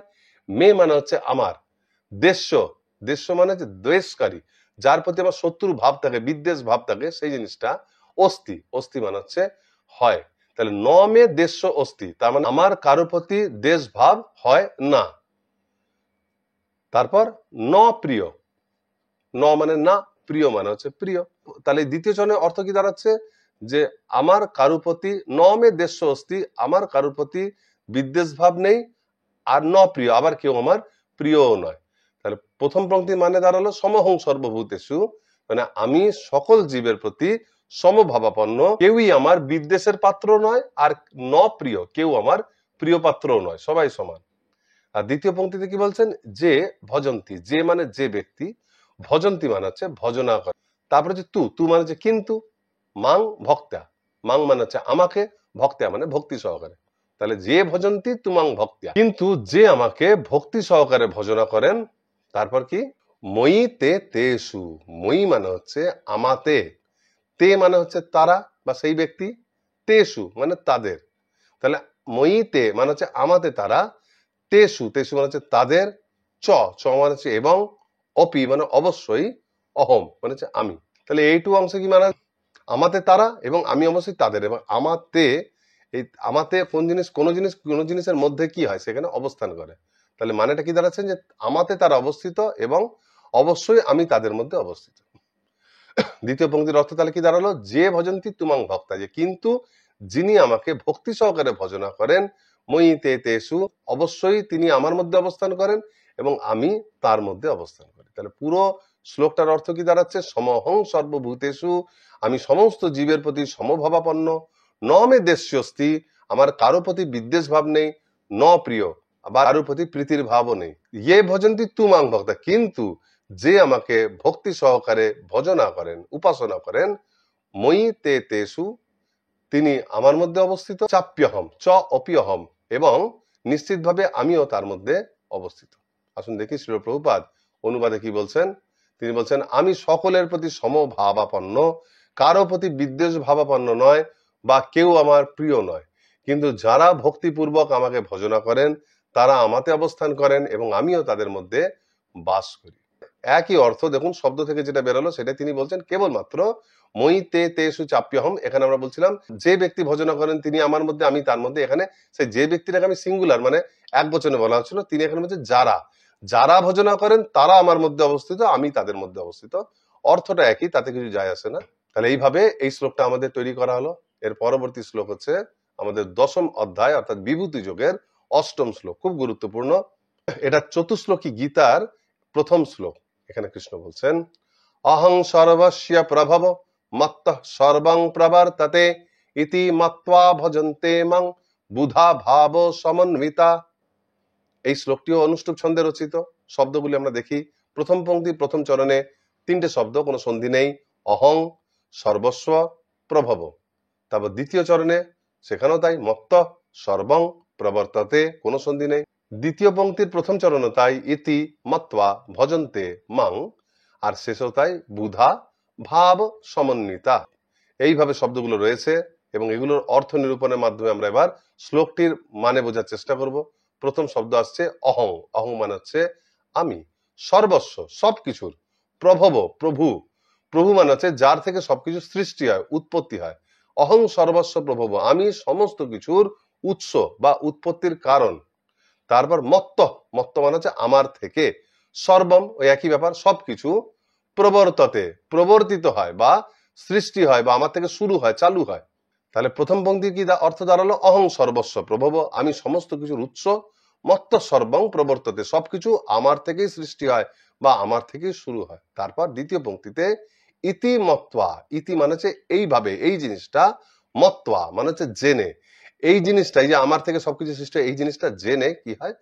মে মানে হচ্ছে আমার। দেশ্য, দেশ্য মানে হচ্ছে দ্বেষকারী, যার প্রতি আমার শত্রু ভাব থাকে, বিদ্বেষ ভাব থাকে, সেই জিনিসটা। অস্তি, অস্তি মানে হচ্ছে হয়। তাহলে ন মে দেশ্য অস্তি, তার মানে আমার কারো প্রতি দেশ ভাব হয় না। তারপর ন প্রিয়, ন মানে না, প্রিয় মানে হচ্ছে প্রিয়। তাহলে দ্বিতীয় চরণের অর্থ কি দাঁড়াচ্ছে, যে আমার কারো প্রতি ন মে দেশ্য অস্তি, আমার কারো প্রতি বিদ্বেষ ভাব নেই, আর ন প্রিয়, আবার কেউ আমার প্রিয়ও নয়। তাহলে প্রথম পংক্তি মানে দাঁড়ালো সমহং সর্বভূতেষু, মানে আমি সকল জীবের প্রতি সমভাবাপন্ন, কেউই আমার বিদ্বেষের পাত্র নয়, আর ন প্রিয়, কেউ আমার প্রিয় পাত্রও নয়, সবাই সমান। আর দ্বিতীয় পংক্তিতে কি বলছেন, যে ভজন্তি, যে মানে যে ব্যক্তি, ভজন্তি মানে হচ্ছে ভজনা করে। তারপরে যে তু মানে হচ্ছে কিন্তু, মাং ভক্তা, মাং মানে হচ্ছে আমাকে, ভক্তা মানে ভক্তি সহকারে। তাহলে যে ভজন্তি তুমাং ভক্তিয়া, কিন্তু যে আমাকে ভক্তি সহকারে ভজনা করেন। তারপর কি, মই তে তেসু, মই মানে হচ্ছে আমাতে, তে মানে হচ্ছে তারা বা সেই ব্যক্তি, তেসু মানে তাদের। তাহলে মই তে মানে হচ্ছে আমাতে তারা, তেসু, তেসু মানে হচ্ছে তাদের, চ চ মানে হচ্ছে এবং, অপি মানে অবশ্যই, অহম মানে হচ্ছে আমি। তাহলে এইটু অংশ কি মানে, আমাতে তারা এবং আমি অবশ্যই তাদের, এবং আমাতে, এই আমাতে কোন জিনিস কোন জিনিসের মধ্যে কি হয় সেখানে অবস্থান করে। তাহলে মানেটা কি দাঁড়াচ্ছে, যে আমাতে তারা অবস্থিত এবং অবশ্যই আমি তাদের মধ্যে অবস্থিত। দ্বিতীয় পংক্তির অর্থ তাহলে কি দাঁড়ালো, যে ভজন্তি তুমাং ভক্তা, যে কিন্তু যিনি আমাকে ভক্তি সহকারে ভজনা করেন, মই তে তেসু, অবশ্যই তিনি আমার মধ্যে অবস্থান করেন এবং আমি তার মধ্যে অবস্থান করি। তাহলে পুরো শ্লোকটার অর্থ কি দাঁড়াচ্ছে, সমহং সর্বভূতেষু, আমি সমস্ত জীবের প্রতি সমভাবাপন্ন, ন মে দেশ্যস্তি, আমার কারো প্রতি বিদ্বেষ ভাব নেই, ন প্রিয়, আবার কারোর প্রতি প্রীতির ভাবও নেই, ইয়ে ভজন্তি তুমাং ভক্তা, কিন্তু যে আমাকে ভক্তি সহকারে ভজনা করেন, উপাসনা করেন, মই তে তেসু, তিনি আমার মধ্যে অবস্থিত, চাপ্যহম চ অপিয়হম, এবং নিশ্চিতভাবে আমিও তার মধ্যে অবস্থিত। আসুন দেখি শ্রীল প্রভুপাদ অনুবাদে কি বলছেন। তিনি বলছেন, আমি সকলের প্রতি সমভাবাপন্ন, কারো প্রতি বিদ্বেষ ভাবাপন্ন নয়, বা কেউ আমার প্রিয় নয়, কিন্তু যারা ভক্তিপূর্বক আমাকে ভজনা করেন তারা আমাতে অবস্থান করেন এবং আমিও তাদের মধ্যে বাস করি। একই অর্থ দেখুন, শব্দ থেকে যেটা বেরোলো সেটা তিনি বলছেন কেবলমাত্র মই তে তেসু চাপ্যহম। এখানে আমরা বলছিলাম যে ব্যক্তি ভজনা করেন তিনি আমার মধ্যে, আমি তার মধ্যে। এখানে সেই যে ব্যক্তিটাকে আমি সিঙ্গুলার মানে এক বচনে বলা হচ্ছিল, তিনি এখানে বলছেন যারা, যারা ভজনা করেন তারা আমার মধ্যে অবস্থিত, আমি তাদের মধ্যে অবস্থিত। অর্থটা একই, তাতে কিছু যায় আসে না। তাহলে এইভাবে এই শ্লোকটা আমাদের তৈরি করা হলো। এর পরবর্তী শ্লোক হচ্ছে আমাদের 10ম অধ্যায় অর্থাৎ বিভূতি যোগের 8ম শ্লোক, খুব গুরুত্বপূর্ণ। এটা চতুশ্লোকী গীতার প্রথম শ্লোক। এখানে কৃষ্ণ বলছেন, অহং সর্বস্য প্রভব মত্তঃ সর্বং প্রবর্ততে ইতি মত্বা ভজন্তে মাং বুধা ভাব সমন্বিতা। এই শ্লোকটিও অনুষ্টুপ ছন্দে রচিত। শব্দগুলি আমরা দেখি, প্রথম পংক্তি প্রথম চরণে 3টে শব্দ, কোনো সন্ধি নেই, অহং, সর্বস্ব, প্রভব। তারপর দ্বিতীয় চরণে সেখানেও তাই, মত্তঃ সর্বং প্রবর্ততে, কোনো সন্ধি নেই। দ্বিতীয় পংক্তির প্রথম চরণ তাই, ইতি মত্বা ভজন্তে মাং, আর শেষও তাই, বুধা ভাব সমন্বিতা। এইভাবে শব্দগুলো রয়েছে এবং এগুলোর অর্থ নিরূপণের মাধ্যমে আমরা এবার শ্লোকটির মানে বোঝার চেষ্টা করব। প্রথম শব্দ আসছে অহং, অহং মানে হচ্ছে আমি, সর্বস্ব সবকিছুর, প্রভব প্রভু, প্রভু মানে হচ্ছে যার থেকে সবকিছু সৃষ্টি হয়, উৎপত্তি হয়। অহং সর্বস্ব প্রভব, আমি সমস্ত কিছুর উৎস বা উৎপত্তির কারণ। তারপর মত্ত, মত্ত মানে হচ্ছে আমার থেকে, সর্বম ওই একই ব্যাপার, সবকিছু, প্রবর্ততে প্রবর্তিত হয় বা সৃষ্টি হয় বা আমার থেকে শুরু হয়, চালু হয়। তাহলে প্রথম পংক্তির কি অর্থ দাঁড়ালো, অহং সর্বস্ব প্রভব, আমি সমস্ত কিছুর উৎস, মত্ত সর্বং প্রবর্ততে, সবকিছু আমার থেকেই সৃষ্টি হয় বা আমার থেকেই শুরু হয়। তারপর দ্বিতীয় পংক্তিতে ইতি মত্বা, ইতি মানে হচ্ছে এইভাবে, এই জিনিসটা, মত্বা মানে হচ্ছে জেনে, এই জিনিসটা, এই যে আমার থেকে সবকিছু সৃষ্টি, এই জিনিসটা জেনে কি হয়,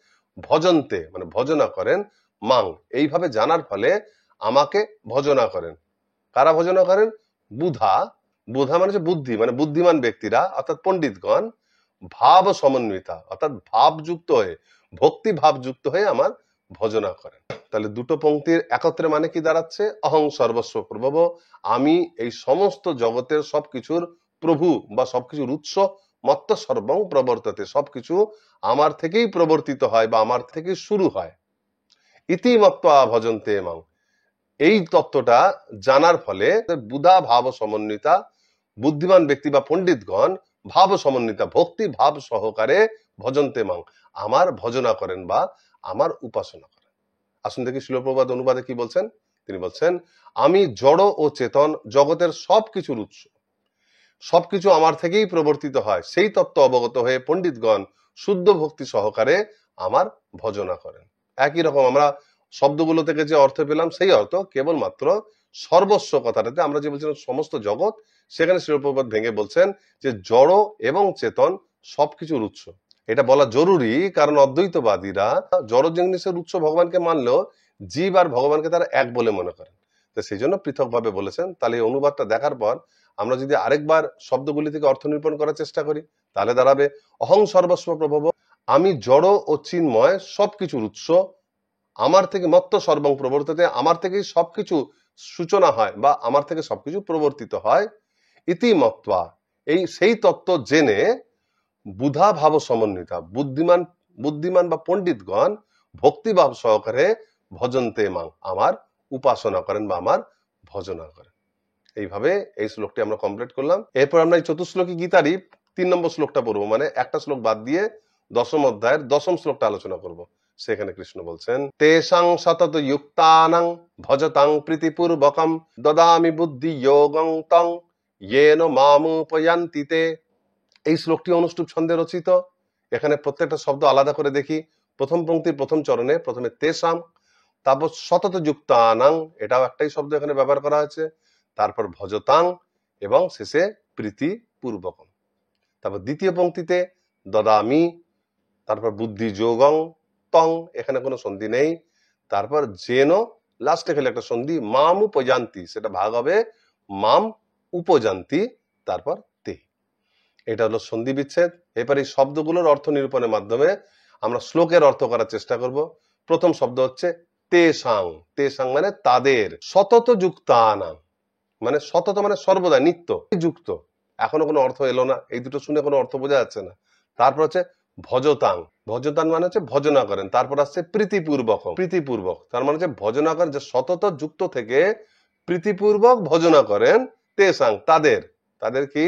ভজন্তে মানে ভজনা করেন, মাং এইভাবে জানার ফলে আমাকে ভজনা করেন। কারা ভজনা করেন, বুধা, বুধা মানে হচ্ছে বুদ্ধি, মানে বুদ্ধিমান ব্যক্তিরা অর্থাৎ পণ্ডিতগণ, ভাব সমন্বিতা অর্থাৎ ভাবযুক্ত হয়ে, ভক্তি ভাবযুক্ত হয়ে আমার ভজনা করেন। তাহলে দুটো পংক্তির একত্রে মানে কি দাঁড়াচ্ছে, অহং সর্বস্ব প্রভব, আমি এই সমস্ত জগতের সবকিছুর প্রভু বা সবকিছুর উৎস, মত্ত সর্বং প্রবর্ততে, সবকিছু আমার থেকেই প্রবর্তিত হয় বা আমার থেকেই শুরু হয়। ইতি মত্বা ভজন্তে মাং, এই তত্ত্বটা জানার ফলে বুধা ভাব সমন্বিতা, বুদ্ধিমান ব্যক্তি বা পণ্ডিতগণ ভাব সমন্বিতা ভক্তি ভাব সহকারে ভজন্তে মাং, আমার ভজনা করেন বা আমার উপাসনা করেন। আসুন দেখি শিল প্রভুপাদ অনুবাদে কি বলছেন। তিনি বলছেন, আমি জড় ও চেতন জগতের সবকিছুর উৎস, সবকিছু আমার থেকেই প্রবর্তিত হয়, সেই তত্ত্ব অবগত হয়ে পণ্ডিতগণ শুদ্ধ ভক্তি সহকারে আমার ভজনা করেন। একই রকম আমরা শব্দগুলো থেকে যে অর্থ পেলাম সেই অর্থ কেবলমাত্র সর্বস্ব কথাটাতে আমরা যে বলছিলাম সমস্ত জগৎ, সেখানে শ্রীল প্রভুপাদ ভেঙে বলছেন যে জড় এবং চেতন সবকিছুর উৎস। এটা বলা জরুরি, কারণ অদ্বৈতবাদীরা জড় জিনিসের উৎস ভগবানকে মানলেও জীব আর ভগবানকে তারা এক বলে মনে করেন। তো সেই জন্য পৃথকভাবে বলেছেন। তাহলে এই অনুবাদটা দেখার পর আমরা যদি আরেকবার শব্দগুলি থেকে অর্থ নিরূপণ করার চেষ্টা করি, তাহলে দাঁড়াবে অহং সর্বস্ব প্রভব, আমি জড় ও চিন্ময় সবকিছুর উৎস, আমার থেকে মত্ত সর্বং প্রবর্ততে, আমার থেকেই সবকিছু সূচনা হয় বা আমার থেকে সবকিছু প্রবর্তিত হয়। ইতি মত্বা, এই সেই তত্ত্ব জেনে বুধা ভাব সমন্বিতা, বুদ্ধিমান বা পণ্ডিতগণ ভক্তিভাব সহকারে ভজন্তে মাং, আমার উপাসনা করেন বা আমার ভজনা করেন। এইভাবে এই শ্লোকটি আমরা কমপ্লিট করলাম। এরপর আমরা এই চতুশ্লোকী গীতারই 3 নম্বর শ্লোকটা পড়বো, মানে একটা শ্লোক বাদ দিয়ে 10ম অধ্যায়ের 10ম শ্লোকটা আলোচনা করব। সেখানে কৃষ্ণ বলছেন তেষাং সতত যুক্তানাং ভজতাং প্রীতিপূর্বকম দদামি বুদ্ধি যোগং তং येन মামুপয়ান্তি তে। এই শ্লোকটি অনুষ্টুপ ছন্দে রচিত। এখানে প্রত্যেকটা শব্দ আলাদা করে দেখি। প্রথম পংক্তির প্রথম চরণে প্রথমে তেষাং, তারপর সতত যুক্তানাং, এটাও একটাই শব্দ এখানে ব্যবহার করা হয়েছে, তারপর ভজতাং এবং শেষে প্রীতি পূর্বকম। তারপর দ্বিতীয় পংক্তিতে দদামি, তারপর বুদ্ধি যোগং তং, এখানে কোনো সন্ধি নেই, তারপর যেন লাস্টে খেলে একটা সন্ধি মাম উপজান্তি, সেটা ভাগ হবে মাম উপজান্তি, তারপর তে। এটা হলো সন্ধি বিচ্ছেদ। এবার এই শব্দগুলোর অর্থ নিরূপণের মাধ্যমে আমরা শ্লোকের অর্থ করার চেষ্টা করব। প্রথম শব্দ হচ্ছে তেষাং, তেষাং মানে তাদের, সতত যুক্তানাং মানে সতত মানে সর্বদা নিত্য যুক্ত, এখনো কোনো অর্থ এলো না, এই দুটো শুনে কোনো অর্থ বোঝা যাচ্ছে না। তারপর হচ্ছে ভজতাং, ভজতাং মানে হচ্ছে ভজনা করেন। তারপর আসছে প্রীতিপূর্বক, প্রীতিপূর্বক তার মানে হচ্ছে ভজনা করেন, যে সতত যুক্ত থেকে প্রীতিপূর্বক ভজনা করেন। তেষাং তাদের, তাদের কি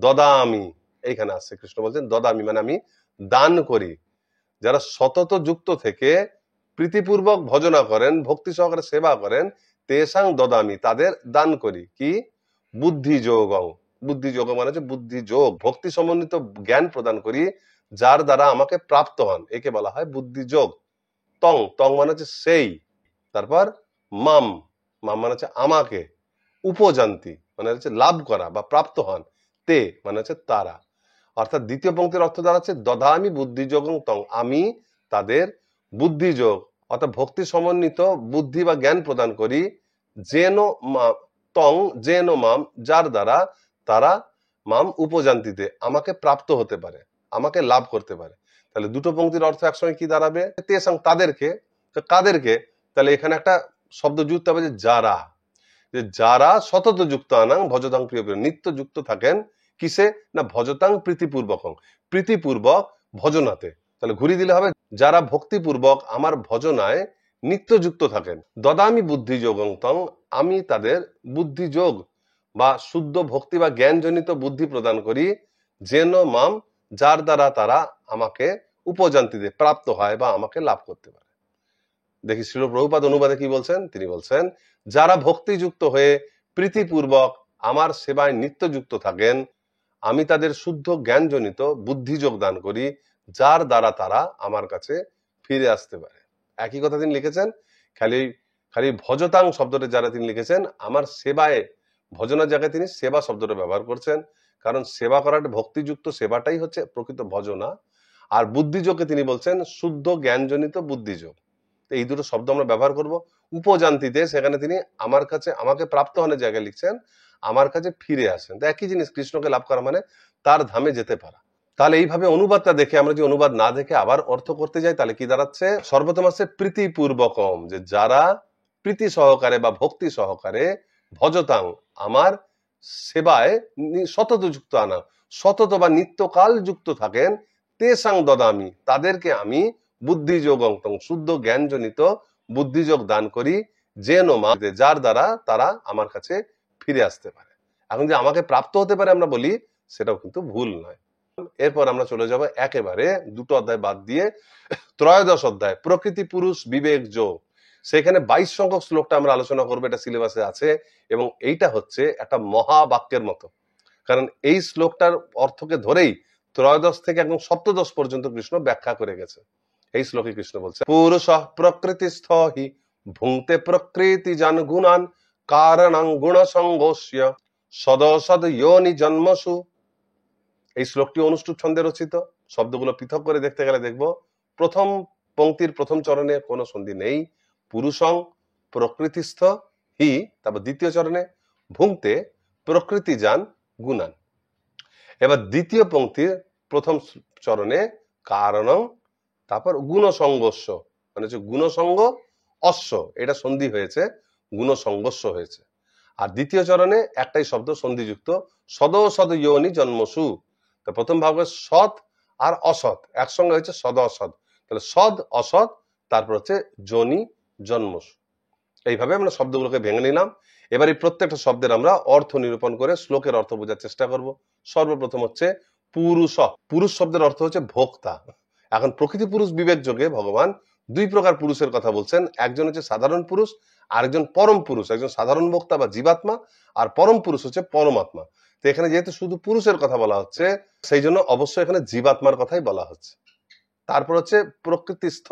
দদামি, এইখানে আসছে কৃষ্ণ বলছেন দদামি মানে আমি দান করি। যারা সতত যুক্ত থেকে প্রীতিপূর্বক ভজনা করেন, ভক্তি সহকারে সেবা করেন, তেষাং দদামি তাদের দান করি কি বুদ্ধি যোগং, বুদ্ধি যোগ মানে হচ্ছে বুদ্ধি যোগ, ভক্তি সমন্বিত জ্ঞান প্রদান করি, যার দ্বারা আমাকে প্রাপ্ত হন, একে বলা হয় বুদ্ধি যোগ। তং, তং মানে হচ্ছে সেই, তারপর মাম, মাম মানে হচ্ছে আমাকে, উপজান্তি মানে হচ্ছে লাভ করা বা প্রাপ্ত হন, তে মানে হচ্ছে তারা। অর্থাৎ দ্বিতীয় পংক্তির অর্থ দাঁড়াচ্ছে দদামি বুদ্ধিযোগং তং, আমি তাদের বুদ্ধিযোগ অর্থাৎ ভক্তি সমন্বিত বুদ্ধি বা জ্ঞান প্রদান করি, যেন তং যেন মাম যার দ্বারা তারা মাম উপজান্তিতে আমাকে প্রাপ্ত হতে পারে, আমাকে লাভ করতে পারে। তাহলে দুটো পংক্তির অর্থ একসঙ্গে কি দাঁড়াবে, তেষাং তাদেরকে, কাদেরকে, তাহলে এখানে একটা শব্দ যুক্ত হবে যে যারা, যে যারা সতত যুক্ত আনাং ভজতাং প্রিয় প্রিয়, নিত্য যুক্ত থাকেন কিসে না ভজতাং প্রীতিপূর্বকং, প্রীতিপূর্বক ভজনাতে। তাহলে ঘুরিয়ে দিলে হবে যারা ভক্তিপূর্বক আমার ভজনায় নিত্য যুক্ত থাকেন। দদামি বুদ্ধি যোগং তং, আমি তাদের বুদ্ধি যোগ বা শুদ্ধ ভক্তি বা জ্ঞানজনিত বুদ্ধি প্রদান করি, যেন মাম যার দ্বারা তারা আমাকে উপজান্তিতে প্রাপ্ত হয় বা আমাকে লাভ করতে পারে। দেখি শ্রীল প্রভুপাদ অনুবাদে কি বলছেন, তিনি বলছেন যারা ভক্তিযুক্ত হয়ে প্রীতিপূর্বক আমার সেবায় নিত্যযুক্ত থাকেন, আমি তাদের শুদ্ধ জ্ঞানজনিত বুদ্ধিযোগ দান করি, যার দ্বারা তারা আমার কাছে ফিরে আসতে পারে। একই কথা তিনি লিখেছেন, খালি খালি ভজতাং শব্দটা যারা তিনি লিখেছেন আমার সেবায়, ভজনার জায়গায় তিনি সেবা শব্দটা ব্যবহার করছেন, কারণ সেবা করাটা ভক্তিযুক্ত সেবাটাই হচ্ছে প্রকৃত ভজনা। আর বুদ্ধিযোগকে তিনি বলছেন শুদ্ধ জ্ঞানজনিত বুদ্ধিযোগ। এই দুটো শব্দ আমরা ব্যবহার করব। উপজান্তিতে সেখানে তিনি আমার কাছে আমাকে প্রাপ্ত হনের জায়গায় লিখছেন আমার কাছে ফিরে আসেন। তো একই জিনিস, কৃষ্ণকে লাভ করা মানে তার ধামে যেতে পারা। তাহলে এইভাবে অনুবাদটা দেখে আমরা যদি অনুবাদ না দেখে আবার অর্থ করতে যাই, তাহলে কি দাঁড়াচ্ছে, সর্বপ্রথম আছে প্রীতিপূর্বকম, যে যারা প্রীতি সহকারে বা ভক্তি সহকারে ভজতাং আমার সেবায় সতত যুক্ত আনা, সতত বা নিত্যকাল যুক্ত থাকেন, তেষাং দদামি তাদেরকে আমি বুদ্ধিযোগং তং শুদ্ধ জ্ঞানজনিত বুদ্ধিযোগ দান করি, যেন মা যার দ্বারা তারা আমার কাছে ফিরে আসতে পারে। এখন যে আমাকে প্রাপ্ত হতে পারে আমরা বলি, সেটাও কিন্তু ভুল নয়। এরপর আমরা চলে যাব একেবারে দুটো অধ্যায় বাদ দিয়ে ত্রয়োদশ অধ্যায় প্রকৃতি পুরুষ বিবেক যোগ। সেখানে 22 সংখ্যক শ্লোকটা আমরা আলোচনা করবো, এটা সিলেবাসে আছে, এবং এইটা হচ্ছে একটা মহাবাক্যের মতো, কারণ এই শ্লোকটার অর্থকে ধরেই ত্রয়োদশ থেকে একদম সপ্তদশ পর্যন্ত কৃষ্ণ ব্যাখ্যা করে গেছে। এই শ্লোকে কৃষ্ণ বলছে পুরুষ প্রকৃতিস্থ হি ভুঙ্ক্তে প্রকৃতি জন গুণান কারণং গুণ সংগোষ্য সদসদ যোনি জন্মসু। এই শ্লোকটি অনুষ্ঠুপ ছন্দে রচিত। শব্দগুলো পৃথক করে দেখতে গেলে দেখব প্রথম পংক্তির প্রথম চরণে কোনো সন্ধি নেই, পুরুষং প্রকৃতিস্থ হি, তারপর দ্বিতীয় চরণে ভুঙ্ক্তে প্রকৃতি যান গুণান। এবার দ্বিতীয় পংক্তির প্রথম চরণে কারণং, তারপর গুণ সংগস্য, মানে হচ্ছে গুণসঙ্গ অশ্ব, এটা সন্ধি হয়েছে, গুণ সংগস্য হয়েছে। আর দ্বিতীয় চরণে একটাই শব্দ সন্ধিযুক্ত, সদসদ যোনি জন্মসু। প্রথম ভাগে সৎ আর অসৎ একসঙ্গে হয়েছে সদ অসৎ, তাহলে সদ অসৎ, তারপর হচ্ছে যোনি জন্মসু। এইভাবে আমরা শব্দগুলোকে ভেঙে নিলাম। এবার এই প্রত্যেকটা শব্দের আমরা অর্থ নিরূপণ করে শ্লোকের অর্থ বোঝার চেষ্টা করব। সর্বপ্রথম হচ্ছে পুরুষ। পুরুষ শব্দের অর্থ হচ্ছে ভোক্তা। এখন প্রকৃতি পুরুষ বিবেক যোগে ভগবান দুই প্রকার পুরুষের কথা বলছেন, একজন হচ্ছে সাধারণ পুরুষ, আরেকজন পরম পুরুষ। একজন সাধারণ ভোক্তা বা জীবাত্মা, আর পরম পুরুষ হচ্ছে পরমাত্মা। তো এখানে যেহেতু শুধু পুরুষের কথা বলা হচ্ছে, সেই জন্য অবশ্যই এখানে জীবাত্মার কথাই বলা হচ্ছে। তারপর হচ্ছে প্রকৃতিস্থ।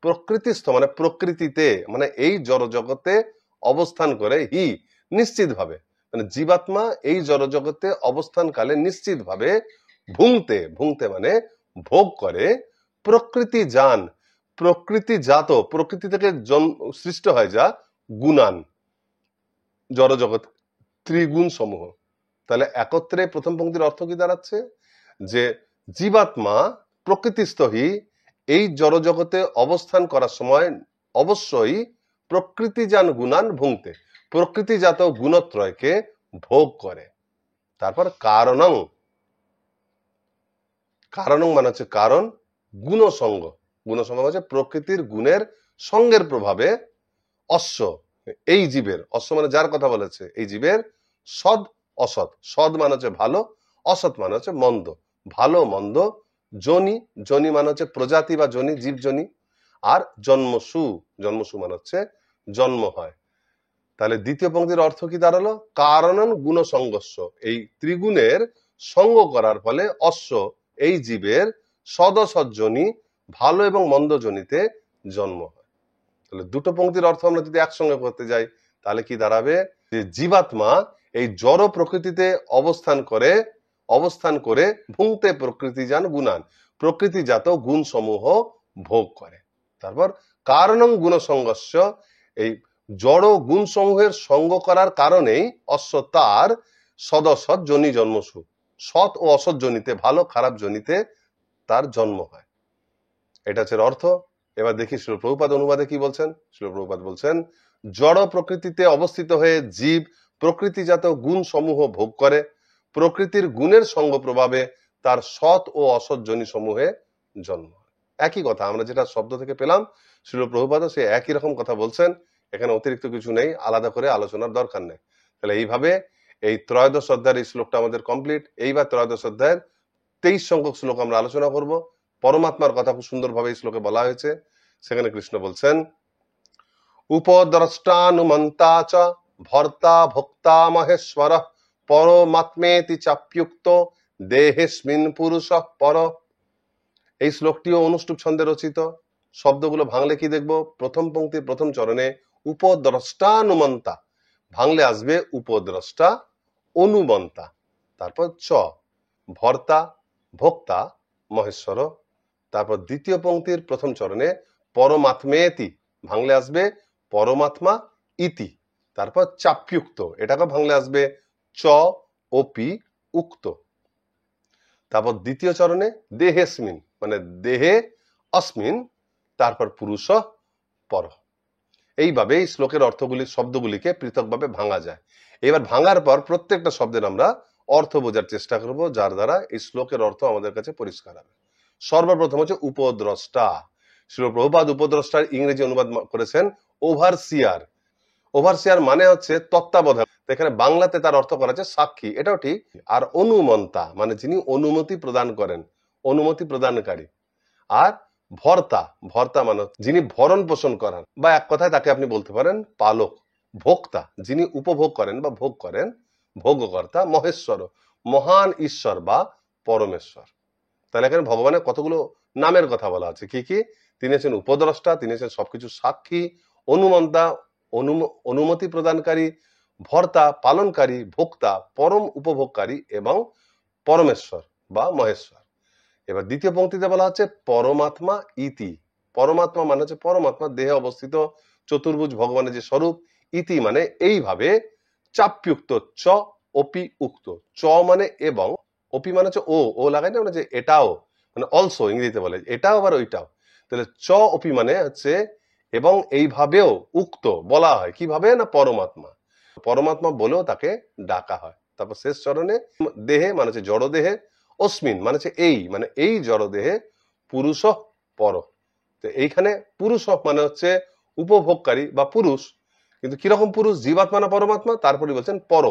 প্রকৃতিস্থ মানে প্রকৃতিতে, মানে এই জড় জগতে অবস্থান করে, হি নিশ্চিত ভাবে, মানে জীবাত্মা এই জড় জগতে অবস্থানকালে নিশ্চিত ভাবে ভুঙ্ক্তে, ভুঙ্ক্তে মানে ভোগ করে, প্রকৃতি জান, প্রকৃতি জাত, প্রকৃতি থেকে সৃষ্ট হয় যা, গুণান জড় জগৎ ত্রিগুণ সমূহ। তাহলে একত্রে প্রথম পংক্তির অর্থ কি দাঁড়াচ্ছে, যে জীবাত্মা প্রকৃতিস্থ হি, এই জড় জগতে অবস্থান করার সময় অবশ্যই প্রকৃতিজান গুণান ভুঙ্ক্তে, প্রকৃতিজাত গুণত্রয়কে ভোগ করে। তারপর কারণং, কারণং মানে হচ্ছে কারণ, গুণসঙ্গ, গুণসঙ্গ হচ্ছে প্রকৃতির গুণের সঙ্গের প্রভাবে অশ্ব, এই জীবের, অশ্ব মানে যার কথা বলেছে, এই জীবের সদ অসৎ, সদ মানে হচ্ছে ভালো, অসৎ মানে হচ্ছে মন্দ, ভালো মন্দ, যোনি, যোনি মানে হচ্ছে প্রজাতি বা যোনি, জীব যোনি, আর জন্মসু, জন্মসু মানে হচ্ছে জন্ম হয়। তাহলে দ্বিতীয় পংক্তির অর্থ কি দাঁড়ালো, কারণন গুণ সংগস্য, এই ত্রিগুণের সঙ্গ করার ফলে অশ্ব এই জীবের সদসজ্জনী, ভালো এবং মন্দ জনিতে জন্ম হয়। তাহলে দুটো পংক্তির অর্থ আমরা যদি একসঙ্গে করতে যাই তাহলে কি দাঁড়াবে, যে জীবাত্মা এই জড় প্রকৃতিতে অবস্থান করে ভুঙ্ক্তে প্রকৃতি যান গুণান, প্রকৃতিজাত গুণ সমূহ ভোগ করে। তারপর কারণং গুণ সংগস্য, এই জড় গুণ সমূহের সঙ্গ করার কারণেই অশ্ব তার সদসৎ যোনি জন্মসু, সৎ ও অসৎ জনিতে, ভালো খারাপ জনিতে তার জন্ম হয়। এটা হচ্ছে অর্থ। এবার দেখি শ্রীল প্রভুপাদ অনুবাদে কি বলছেন। শ্রীল প্রভুপাদ বলছেন, জড় প্রকৃতিতে অবস্থিত হয়ে জীব প্রকৃতিজাত গুণ সমূহ ভোগ করে, প্রকৃতির গুণের সঙ্গ প্রভাবে তার সৎ ও অসৎ যোনি সমূহে জন্ম হয়। একই কথা আমরা যেটা শব্দ থেকে পেলাম, শ্রীল প্রভুপাদ সে একই রকম কথা বলছেন, এখানে অতিরিক্ত কিছু নেই, আলাদা করে আলোচনার দরকার নেই। তাহলে এইভাবে এই ত্রয়োদশ অধ্যায়ের এই শ্লোকটা আমাদের কমপ্লিট। এইবার ত্রয়োদশ অধ্যায়ের 23 সংখ্যক শ্লোক আমরা আলোচনা করব। পরমাত্মার কথা খুব সুন্দরভাবে এই শ্লোকে বলা হয়েছে। সেখানে কৃষ্ণ বলছেন, উপদ্রষ্টানুমন্তা চ ভর্তা ভোক্তা মহেশ্বর পরমাত্মেতি চাপ্যুক্ত দেহেস্মিন পুরুষ পর। এই শ্লোকটিও অনুষ্ঠুপ ছন্দে রচিত। শব্দগুলো ভাঙলে কি দেখবো, প্রথম পংক্তির প্রথম চরণে উপদ্রষ্টানুমন্তা, ভাঙলে আসবে উপদ্রষ্টা অনুমন্তা, তারপর চ ভর্তা ভোক্তা মহেশ্বর, তারপর দ্বিতীয় পংক্তির প্রথম চরণে পরমাত্মেতি, ভাঙলে আসবে পরমাত্মা ইতি, তারপর চাপ্যুক্ত, এটাকে ভাঙলে আসবে চ ওপি উক্ত, তারপর দ্বিতীয় চরণে দেহেস্মিন মানে দেহে অস্মিন, তারপর পুরুষ পর। এইভাবে এই শ্লোকের অর্থগুলি, শব্দগুলিকে পৃথকভাবে ভাঙা যায়। এবার ভাঙার পর প্রত্যেকটা শব্দের আমরা অর্থ বোঝার চেষ্টা করব, যার দ্বারা এই শ্লোকের অর্থ আমাদের কাছে পরিষ্কার হবে। সর্বপ্রথম হচ্ছে উপদ্রষ্টা। শ্রীল প্রভুপাদ উপদ্রষ্টার ইংরেজি অনুবাদ করেছেন ওভারসিয়ার। ওভারসিয়ার মানে হচ্ছে তত্ত্বাবধায়ক, এখানে বাংলাতে তার অর্থ করা আছে সাক্ষী, এটাও ঠিক। আর অনুমন্তা মানে যিনি অনুমতি প্রদান করেন, অনুমতি প্রদানকারী। আর ভর্তা, ভর্তা মানে যিনি ভরণ পোষণ করেন, বা এক কথায় তাকে আপনি বলতে পারেন পালক। ভোক্তা যিনি উপভোগ করেন বা ভোগ করেন, ভোগকর্তা। মহেশ্বর মহান ঈশ্বর বা পরমেশ্বর। তাহলে এখানে ভগবানের কতগুলো নামের কথা বলা আছে। কি কি? তিনি হচ্ছেন উপদ্রষ্টা, তিনি হচ্ছেন সবকিছু সাক্ষী, অনুমন্তা, অনুমতি প্রদানকারী, ভর্তা, পালনকারী, ভোক্তা, পরম উপভোগকারী এবং পরমেশ্বর বা মহেশ্বর। এবার দ্বিতীয় পংক্তিতে বলা হচ্ছে পরমাত্মা ইতি। পরমাত্মা মানে হচ্ছে পরমাত্মা, দেহে অবস্থিত চতুর্ভুজ ভগবানের যে স্বরূপ। ইতি মানে এইভাবে, চাপ্যুক্ত, চ অপি উক্ত। চ মানে এবং, অপি মানে হচ্ছে ও লাগাই না, মানে যে এটাও, মানে অলসো ইংরেজিতে বলে এটাও আবার ওইটাও। তাহলে চ অপি মানে হচ্ছে এবং এইভাবেও, উক্ত বলা হয়, কিভাবে না পরমাত্মা, পরমাত্মা বলেও তাকে ডাকা হয়। তারপর শেষ চরণে দেহে মানে হচ্ছে জড় দেহে, অস্মিন মানে হচ্ছে এই, মানে এই জড় দেহে, পুরুষ পর। তো এইখানে পুরুষ মানে হচ্ছে উপভোগকারী বা পুরুষ, কিন্তু কিরকম পুরুষ, জীবাত্মা না পরমাত্মা, তারপরে বলছেন পর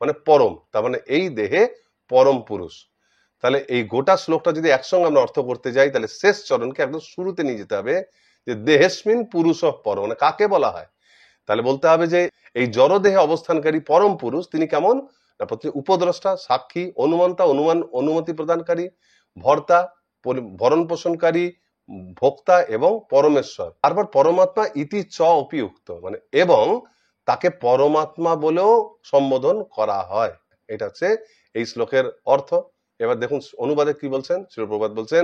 মানে পরম, তার মানে এই দেহে পরম পুরুষ। তাহলে এই গোটা শ্লোকটা যদি একসঙ্গে আমরা অর্থ করতে যাই, তাহলে শেষ চরণকে একদম শুরুতে নিয়ে যেতে হবে, যে দেহেস্মিন পুরুষ পর, মানে কাকে বলা হয়। তাহলে বলতে হবে যে এই জড়দেহে অবস্থানকারী পরম পুরুষ তিনি কেমন, না প্রথমে উপদ্রষ্টা, সাক্ষী, অনুমন্তা, অনুমতি প্রদানকারী, ভর্তা, ভরণ পোষণকারী, ভোক্তা এবং পরমেশ্বর। তারপর পরমাত্মা ইতি চ অপি উক্ত, মানে এবং তাকে পরমাত্মা বলেও সম্বোধন করা হয়। এটা হচ্ছে এই শ্লোকের অর্থ। এবার দেখুন অনুবাদে কি বলছেন। শ্রীল প্রভুপাদ বলছেন,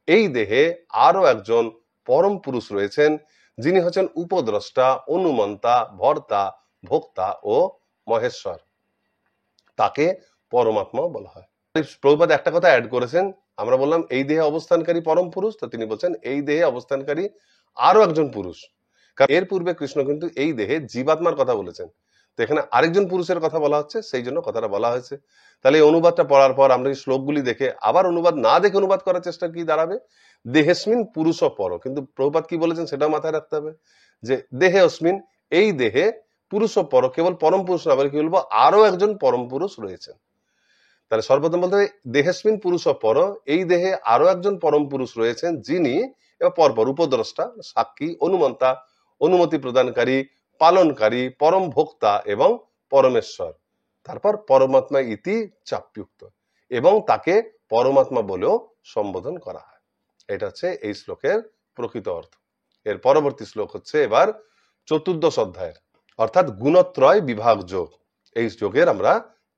এই দেহে আরো একজন পরম পুরুষ রয়েছেন, যিনি হচ্ছেন উপদ্রষ্টা, অনুমন্তা, ভর্তা, ভোক্তা ও মহেশ্বর। তাকে পরমাত্মা বলা হয়। প্রভুপাদ একটা কথা অ্যাড করেছেন, আমরা বললাম এই দেহে অবস্থানকারী পরম পুরুষ, তো তিনি বলছেন এই দেহে অবস্থানকারী আরো একজন পুরুষ। কারণ এর পূর্বে কৃষ্ণ কিন্তু এই দেহে জীবাত্মার কথা বলেছেন, তো এখানে আরেকজন পুরুষের কথা বলা হচ্ছে, সেই জন্য কথাটা বলা হয়েছে। তাহলে এই অনুবাদটা পড়ার পর আমরা এই শ্লোকগুলি দেখে আবার অনুবাদ না দেখে অনুবাদ করার চেষ্টা কি দাঁড়াবে, দেহেস্মিন পুরুষ পর। কিন্তু প্রভুপাদ কি বলেছেন সেটাও মাথায় রাখতে হবে, যে দেহে অস্মিন, এই দেহে, পুরুষ পর, কেবল পরম পুরুষ না বলে কি বলবো, আরো একজন পরম পুরুষ রয়েছেন। তাহলে সর্বপ্রথম বলতে হবে দেহেস্মিন পুরুষ পর, এই দেহে আরো একজন পরম পুরুষ রয়েছেন, যিনি পরপর উপদ্রষ্টা, সাক্ষী, অনুমন্তা, অনুমতি প্রদানকারী, পালনকারী, পরম ভোক্তা এবং পরমেশ্বর। তারপর পরমাত্মা ইতি চাপ্যুক্ত, এবং তাকে পরমাত্মা বলেও সম্বোধন করা হয়। এটা হচ্ছে এই শ্লোকের প্রকৃত অর্থ। এর পরবর্তী শ্লোক হচ্ছে এবার চতুর্দশ অধ্যায়ের, অর্থাৎ গুণত্রয় বিভাগ যোগ। এই যোগের আমরা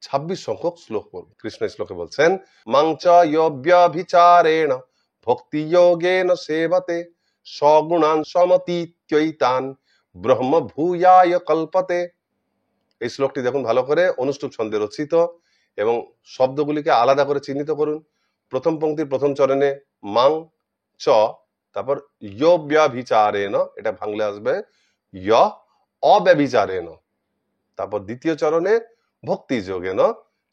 26 সংখ্যক শ্লোক পড়ব। কৃষ্ণ শ্লোকে বলছেন, মাংচ ব্যভিচারেণ ভক্তি যোগেন সেবতে সগুণান সমতীত্যৈতান ব্রহ্ম ভূয়ায় কল্পতে। এই শ্লোকটি দেখুন ভালো করে, অনুষ্টুপ ছন্দে রচিত, এবং শব্দগুলিকে আলাদা করে চিহ্নিত করুন। প্রথম পংক্তির প্রথম চরণে মাং চ, তারপর ব্যভিচারেণ, এটা ভাঙলে আসবে অব্যভিচারেণ। তারপর দ্বিতীয় চরণে ভক্তি যোগেন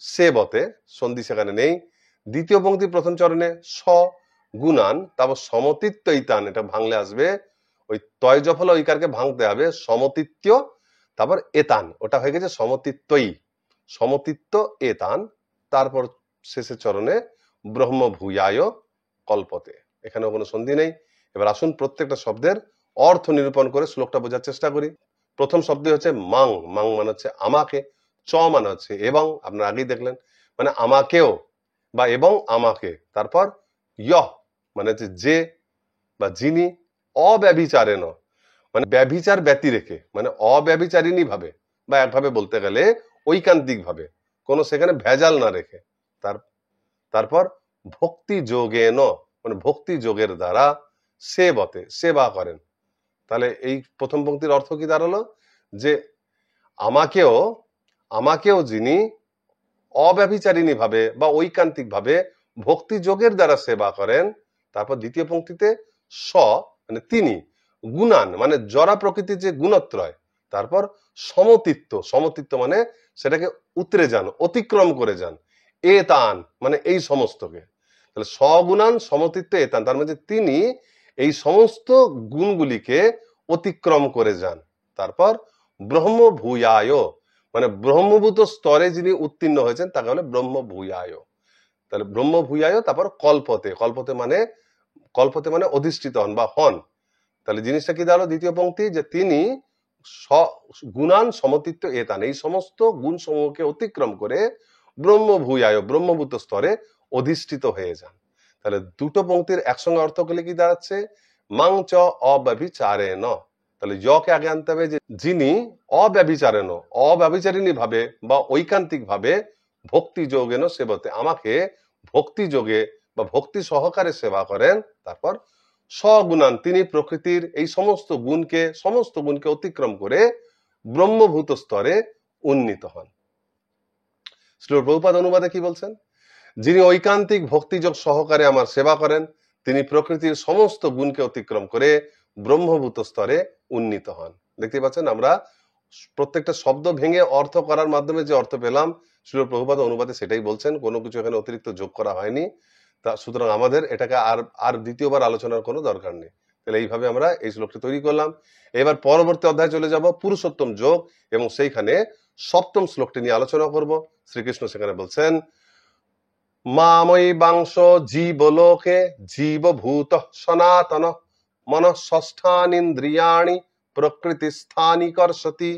সেবতে, সন্ধি সেখানে নেই। দ্বিতীয় পংক্তি প্রথম চরণে স গুণান, তারপর সমতিত্বইতান, এটা ভাঙলে আসবে ওই তয় জফল ঐকারকে ভাঙতে হবে, সমতিত্য, তারপর এতান, ওটা হয়ে গেছে সমতিত্বই, সমতিত্ব এতান। তারপর শেষের চরণে ব্রহ্ম ভূয়ায় কল্পতে, এখানেও কোনো সন্ধি নেই। এবার আসুন প্রত্যেকটা শব্দের অর্থ নিরূপণ করে শ্লোকটা বোঝার চেষ্টা করি। প্রথম শব্দ হচ্ছে মাং, মাং মানে হচ্ছে আমাকে, চ মানে হচ্ছে এবং, আপনারা আগেই দেখলেন, মানে আমাকেও বা এবং আমাকে। তারপর ইয় মানে হচ্ছে যে বা যিনি, অব্যভিচারেণ মানে ব্যভিচার ব্যতি রেখে, মানে অব্যভিচারিণী ভাবে, বা একভাবে বলতে গেলে ঐকান্তিক ভাবে, কোনো সেখানে ভেজাল না রেখে। তারপর ভক্তি যোগেন মানে ভক্তি যোগের দ্বারা সেবতে সেবা করেন। তাহলে এই প্রথম পংক্তির অর্থ কি দাঁড়ালো, যে আমাকেও যিনি অব্যভিচারিণী ভাবে বা ঐকান্তিক ভাবে ভক্তি যোগের দ্বারা সেবা করেন। তারপর দ্বিতীয় পংক্তিতে স মানে তিনি, গুণান মানে জরা প্রকৃতির যে গুণত্রয়, তারপর সমতিত্ব মানে সেটাকে উতরে যান, অতিক্রম করে যান, এতান মানে এই সমস্তকে। তাহলে সগুণান সমতিত্ব এতান, তার মানে তিনি এই সমস্ত গুণগুলিকে অতিক্রম করে যান। তারপর ব্রহ্ম ভূয়ায় মানে ব্রহ্মভূত স্তরে যিনি উত্তীর্ণ হয়েছেন তাকে বলে ব্রহ্ম ভূয়ায়। তাহলে ব্রহ্ম ভূয়ায়, তারপর কল্পতে মানে অধিষ্ঠিত হন বা হন। তাহলে জিনিসটা কি দাঁড়ালো দ্বিতীয় পংক্তি, যে তিনি গুণান সমতিত্ব এতান, এই সমস্ত গুণ সমূহকে অতিক্রম করে ব্রহ্ম ভূয়ায় ব্রহ্মভূত স্তরে অধিষ্ঠিত হয়ে যান। তাহলে দুটো পংক্তির একসঙ্গে অর্থ করলে কি দাঁড়াচ্ছে, মাং চ অব্যভিচারেণ। তাহলে কে আগে আনতে হবে, যে যিনি অব্যভিচারেণ, অব্যভিচারিণী ভাবে বা ঐকান্তিক ভাবে ভক্তি যোগেন সেবতে, আমাকে ভক্তি যোগে বা ভক্তি সহকারে সেবা করেন। তারপর স্বগুণান, তিনি প্রকৃতির এই সমস্ত গুণকে অতিক্রম করে ব্রহ্মভূত স্তরে উন্নীত হন। শ্রীল প্রভুপাদ অনুবাদে কি বলছেন, যিনি ঐকান্তিক ভক্তিযোগ সহকারে আমার সেবা করেন, তিনি প্রকৃতির সমস্ত গুণকে অতিক্রম করে ব্রহ্মভূত স্তরে উন্নীত হন। দেখতে পাচ্ছেন আমরা প্রত্যেকটা শব্দ ভেঙে অর্থ করার মাধ্যমে যে অর্থ পেলাম, শ্রীল প্রভুপাদ অনুবাদে সেটাই বলছেন, কোনো কিছু এখানে অতিরিক্ত যোগ করা হয়নি। তা সুতরাং আমাদের এটাকে আর দ্বিতীয়বার আলোচনার কোনো দরকার নেই। তাহলে এইভাবে আমরা এই শ্লোকটি তৈরি করলাম। এবার পরবর্তী অধ্যায়ে চলে যাব পুরুষোত্তম যোগ, এবং সেইখানে সপ্তম শ্লোকটি নিয়ে আলোচনা করব। শ্রীকৃষ্ণ সেখানে বলছেন, মাময়ী বাংশ জীবলোকে জীবভূত সনাতন মনঃষষ্ঠানীন্দ্রিয়াণি প্রকৃতিস্থানি কর্ষতি।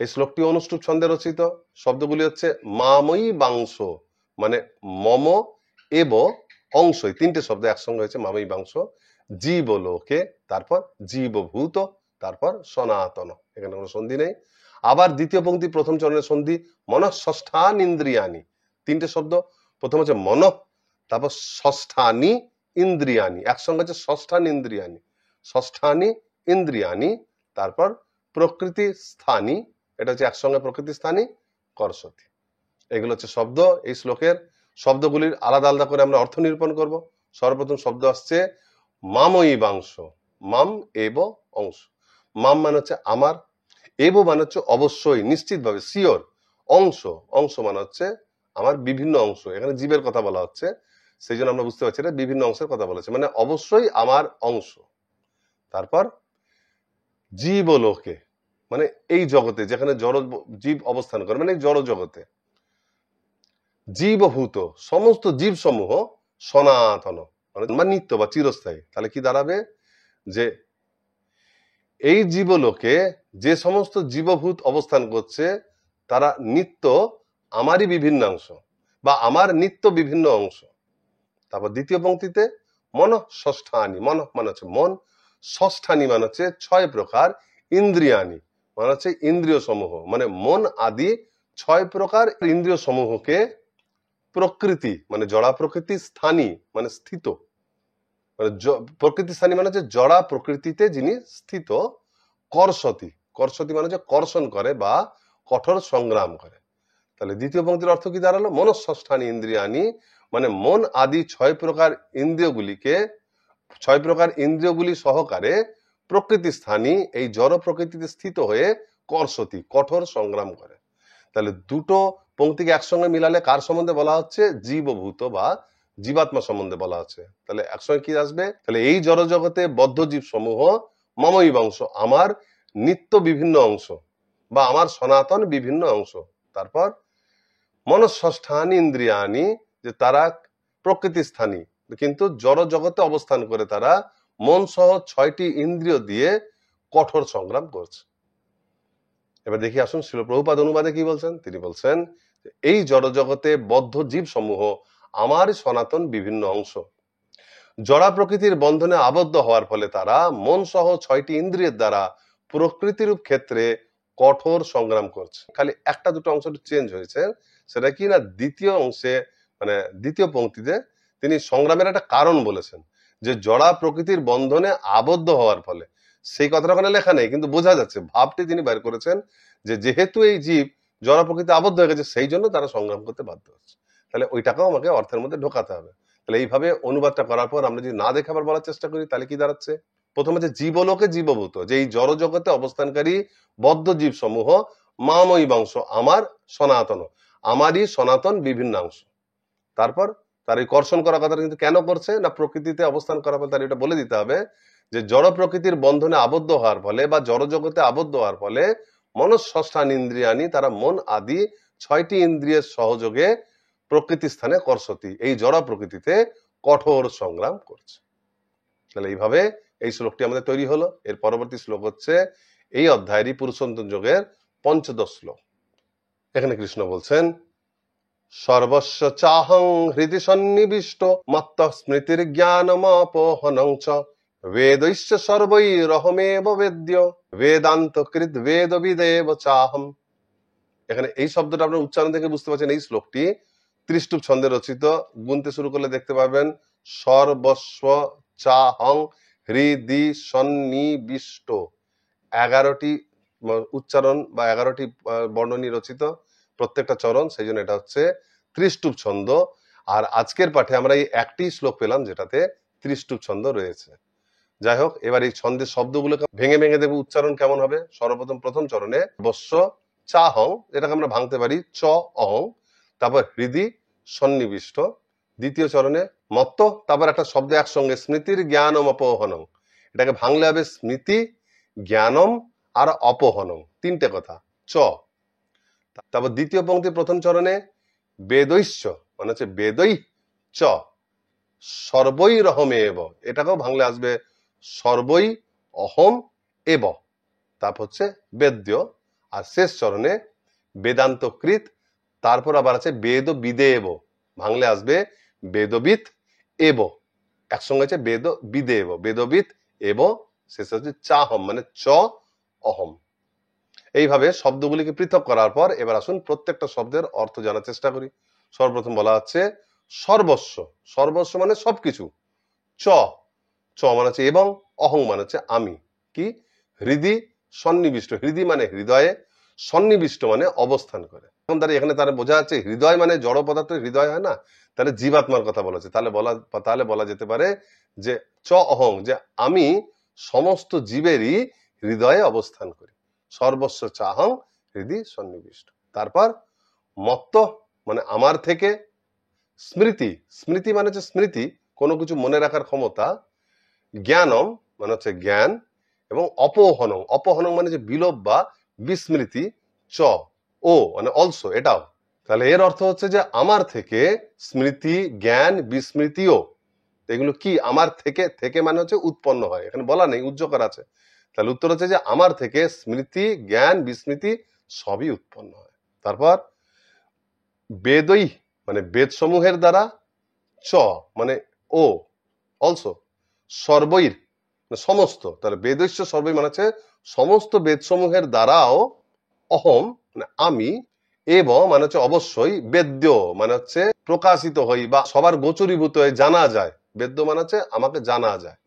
এই শ্লোকটি অনুষ্টুপ ছন্দে রচিত। শব্দগুলি হচ্ছে মাময়ী বাংশ মানে মম এব অংশ, এই তিনটে শব্দ একসঙ্গে হয়েছে মাময়ী বাংশ, জীবলোকে, তারপর জীবভূত, তারপর সনাতন, এখানে কোনো সন্ধি নেই। আবার দ্বিতীয় পংক্তি প্রথম চরণের সন্ধি মনঃষষ্ঠান ইন্দ্রিয়ানি, তিনটে শব্দ, প্রথম হচ্ছে মন, তারপর ষষ্ঠানি ইন্দ্রিয়ানি, একসঙ্গে হচ্ছে ষষ্ঠান ইন্দ্রিয়ানি, ষষ্ঠানি ইন্দ্রিয়ানি, তারপর প্রকৃতি স্থানী, এটা হচ্ছে একসঙ্গে প্রকৃতি স্থানী কর্ষতি। এগুলো হচ্ছে শব্দ। এই শ্লোকের শব্দগুলির আলাদা আলাদা করে আমরা অর্থ নিরূপণ করব। সর্বপ্রথম শব্দ আসছে মাময়ী বাংশ, মাম এব অংশ। মাম মানে হচ্ছে আমার, এব মানে হচ্ছে অবশ্যই, নিশ্চিতভাবে, শিওর। অংশ, অংশ মানে হচ্ছে আমার বিভিন্ন অংশ, এখানে জীবের কথা বলা হচ্ছে, সেই জন্য আমরা বুঝতে পারছি এটা বিভিন্ন অংশের কথা বলেছে, মানে অবশ্যই আমার অংশ। তারপর জীবলোকে মানে এই জগতে, যেখানে জড় জীব অবস্থান করে, মানে জড় জগতে। জীবভূত সমস্ত জীব সমূহ সনাতন মানে নিত্য বা চিরস্থায়ী। তাহলে কি দাঁড়াবে, যে এই জীবলোকে যে সমস্ত জীবভূত অবস্থান করছে তারা নিত্য আমারই বিভিন্ন অংশ বা আমার নিত্য বিভিন্ন অংশ। তারপর দ্বিতীয় পংক্তিতে মন ষষ্ঠানি, মন মানে হচ্ছে মন, ষষ্ঠানি মানে হচ্ছে 6 প্রকার, ইন্দ্রিয়ানি মানে হচ্ছে ইন্দ্রিয় সমূহ, মানে মন আদি 6 প্রকার ইন্দ্রিয় সমূহকে প্রকৃতি মানে জড়া প্রকৃতি, স্থানী মানে স্থিত, মানে প্রকৃতি স্থানী মানে হচ্ছে জড়া প্রকৃতিতে যিনি স্থিত, কর্ষতি, কর্ষতি মানে হচ্ছে কর্ষণ করে বা কঠোর সংগ্রাম করে। তাহলে দ্বিতীয় পংক্তির অর্থ কি দাঁড়ালো, মনঃষষ্ঠানি ইন্দ্রিয়ানি মানে মন আদি 6 প্রকার ইন্দ্রিয়গুলিকে, 6 প্রকার ইন্দ্রিয়গুলি সহকারে প্রকৃতি স্থানী এই জড় প্রকৃতিতে স্থিত হয়ে কর্ষতি কঠোর সংগ্রাম করে। তাহলে দুটো পংক্তিকে একসঙ্গে মিলালে কার সম্বন্ধে বলা হচ্ছে, জীবভূত বা জীবাত্মা সম্বন্ধে বলা হচ্ছে। তাহলে একসঙ্গে কি আসবে, তাহলে এই জড় জগতে বদ্ধ জীব সমূহ মমই বংশ, আমার নিত্য বিভিন্ন অংশ বা আমার সনাতন বিভিন্ন অংশ। তারপর মনঃষষ্ঠান ইন্দ্রিয়ানি, যে তারা প্রকৃতি স্থানী কিন্তু জড় জগতে অবস্থান করে তারা মন সহ 6টি ইন্দ্রিয় দিয়ে কঠোর সংগ্রাম করছে। এবার দেখি আসুন শ্রীল প্রভুপাদ অনুবাদে কি বলছেন। তিনি বলছেন, এই জড় জগতে বদ্ধ জীব সমূহ আমার সনাতন বিভিন্ন অংশ, জড়া প্রকৃতির বন্ধনে আবদ্ধ হওয়ার ফলে তারা মন সহ 6টি ইন্দ্রিয়ের দ্বারা প্রকৃতিরূপ ক্ষেত্রে কঠোর সংগ্রাম করছে। খালি একটা দুটো অংশ চেঞ্জ হয়েছে, সেটা কি না, দ্বিতীয় অংশে মানে দ্বিতীয় পংক্তিতে তিনি সংগ্রামের একটা কারণ বলেছেন, যে জড়া প্রকৃতির বন্ধনে আবদ্ধ হওয়ার ফলে, সেই কথাটা ওখানে লেখা নেই কিন্তু বোঝা যাচ্ছে, ভাবটি তিনি বের করেছেন, যে যেহেতু এই জীব জড়া প্রকৃতি আবদ্ধ হয়ে গেছে সেই জন্য তারা সংগ্রাম করতে বাধ্য হচ্ছে। তাহলে ওইটাকেও আমাকে অর্থের মধ্যে ঢোকাতে হবে। তাহলে এইভাবে অনুবাদটা করার পর আমরা যদি না দেখে আবার বলার চেষ্টা করি, তাহলে কি দাঁড়াচ্ছে, প্রথমে যে জীবলোকে জীবভূত, যে এই জড় জগতে অবস্থানকারী বদ্ধ জীব সমূহ মাময়ী বংশ, আমার সনাতন, আমারই সনাতন বিভিন্ন অংশ। তারপর তার এই কর্ষণ করা কথাটা কিন্তু কেন করছে না, প্রকৃতিতে অবস্থান করার পর তার এটা বলে দিতে হবে যে জড় প্রকৃতির বন্ধনে আবদ্ধ হওয়ার ফলে বা জড় জগতে আবদ্ধ হওয়ার ফলে মনঃষষ্ঠান ইন্দ্রিয়ানি, তারা মন আদি 6টি ইন্দ্রিয়ের সহযোগে প্রকৃতি স্থানে কর্ষতি, এই জড় প্রকৃতিতে কঠোর সংগ্রাম করছে। তাহলে এইভাবে এই শ্লোকটি আমাদের তৈরি হলো। এর পরবর্তী শ্লোক হচ্ছে এই অধ্যায়েরই পুরুষোত্তম যোগের 5ম শ্লোক। এখানে কৃষ্ণ বলছেন, সর্বস্ব চাহং হৃদি সন্নিবিষ্ট মত্ত স্মৃতির জ্ঞানমাপোহনং চ বেদৈশ্চ সর্বৈরহমেব বেদ্য বেদান্ত কৃত বেদবিদেব চাহম। এখানে এই শব্দটা আপনার উচ্চারণ থেকে বুঝতে পারছেন এই শ্লোকটি ত্রিষ্টুপ ছন্দে রচিত। গুনতে শুরু করলে দেখতে পাবেন সর্বস্ব চাহং হৃদি সন্নিবিষ্ট, 11টি উচ্চারণ বা 11টি বর্ণনী রচিত প্রত্যেকটা চরণ, সেই জন্য এটা হচ্ছে ত্রিষ্টুপ ছন্দ। আর আজকের পাঠে আমরা এই একটি শ্লোক পেলাম যেটাতে ত্রিষ্টুপ ছন্দ রয়েছে। যাই হোক, এবার এই ছন্দের শব্দগুলোকে ভেঙে ভেঙে দেব, উচ্চারণ কেমন হবে। সর্বপ্রথম প্রথম চরণে বস্য চাহং, এটাকে আমরা ভাঙতে পারি চ অহং, তারপর হৃদি সন্নিবিষ্ট। দ্বিতীয় চরণে মত্ত, তারপর একটা শব্দ একসঙ্গে স্মৃতির জ্ঞানম অপহনম, এটাকে ভাঙলে হবে স্মৃতি জ্ঞানম আর অপহনম, তিনটে কথা চ। তারপর দ্বিতীয় পংক্তি প্রথম চরণে বেদৈশ্চ, মানে হচ্ছে বেদৈ চ সর্বৈ রহমে এব, এটাকেও ভাঙলে আসবে সর্বৈ অহম এব, তারপর হচ্ছে বেদ্য। আর শেষ চরণে বেদান্ত কৃত, তারপর আবার আছে বেদ বিদেব, ভাঙলে আসবে বেদবিদ এব, একসঙ্গে আছে বেদ বিদেব, বেদবিদ এব, শেষ হচ্ছে চাহম মানে চ অহম। এইভাবে শব্দগুলিকে পৃথক করার পর এবার আসুন প্রত্যেকটা শব্দের অর্থ জানার চেষ্টা করি। সর্বপ্রথম বলা হচ্ছে সর্বস্ব, সর্বস্ব মানে সবকিছু, চ চ মানে হচ্ছে এবং, অহং মানে হচ্ছে আমি, কি হৃদি সন্নিবিষ্ট, হৃদি মানে হৃদয়ে, সন্নিবিষ্ট মানে অবস্থান করে। এখন এখানে তারা বোঝা যাচ্ছে হৃদয় মানে জড় পদার্থের হৃদয় হয় না, তাহলে জীবাত্মার কথা বলা হচ্ছে। তাহলে বলা যেতে পারে যে চ অহং, যে আমি সমস্ত জীবেরই হৃদয়ে অবস্থান করি। সর্বস্ব চাহং হৃদি সন্নিবিষ্ট। তারপর মত্ত মানে আমার থেকে, স্মৃতি, স্মৃতি মানে হচ্ছে স্মৃতি, কোনো কিছু মনে রাখার ক্ষমতা, জ্ঞানম মানে হচ্ছে জ্ঞান, এবং অপহনং, অপহনং মানে যে বিলোপ বা বিস্মৃতি, চ ও মানে অলসো, এটাও। তাহলে এর অর্থ হচ্ছে যে আমার থেকে স্মৃতি জ্ঞান বিস্মৃতিও, এগুলো কি আমার থেকে, থেকে মানে হচ্ছে উৎপন্ন হয়, এখানে বলা নেই, উজ্জকার আছে। তাহলে উত্তর হচ্ছে যে আমার থেকে স্মৃতি জ্ঞান বিস্মৃতি সবই উৎপন্ন হয়। তারপর বেদই মানে বেদ সমূহের দ্বারা, চ মানে ও অলসো, সর্বৈর সমস্ত, তাহলে বেদস্য সর্বই মানে হচ্ছে সমস্ত বেদ সমূহের দ্বারাও, অহম মানে আমি, এবং মানে হচ্ছে অবশ্যই, বেদ্য মানে হচ্ছে প্রকাশিত হই বা সবার গোচরীভূত হয়ে জানা যায়, বেদ্য মানে হচ্ছে আমাকে জানা যায়।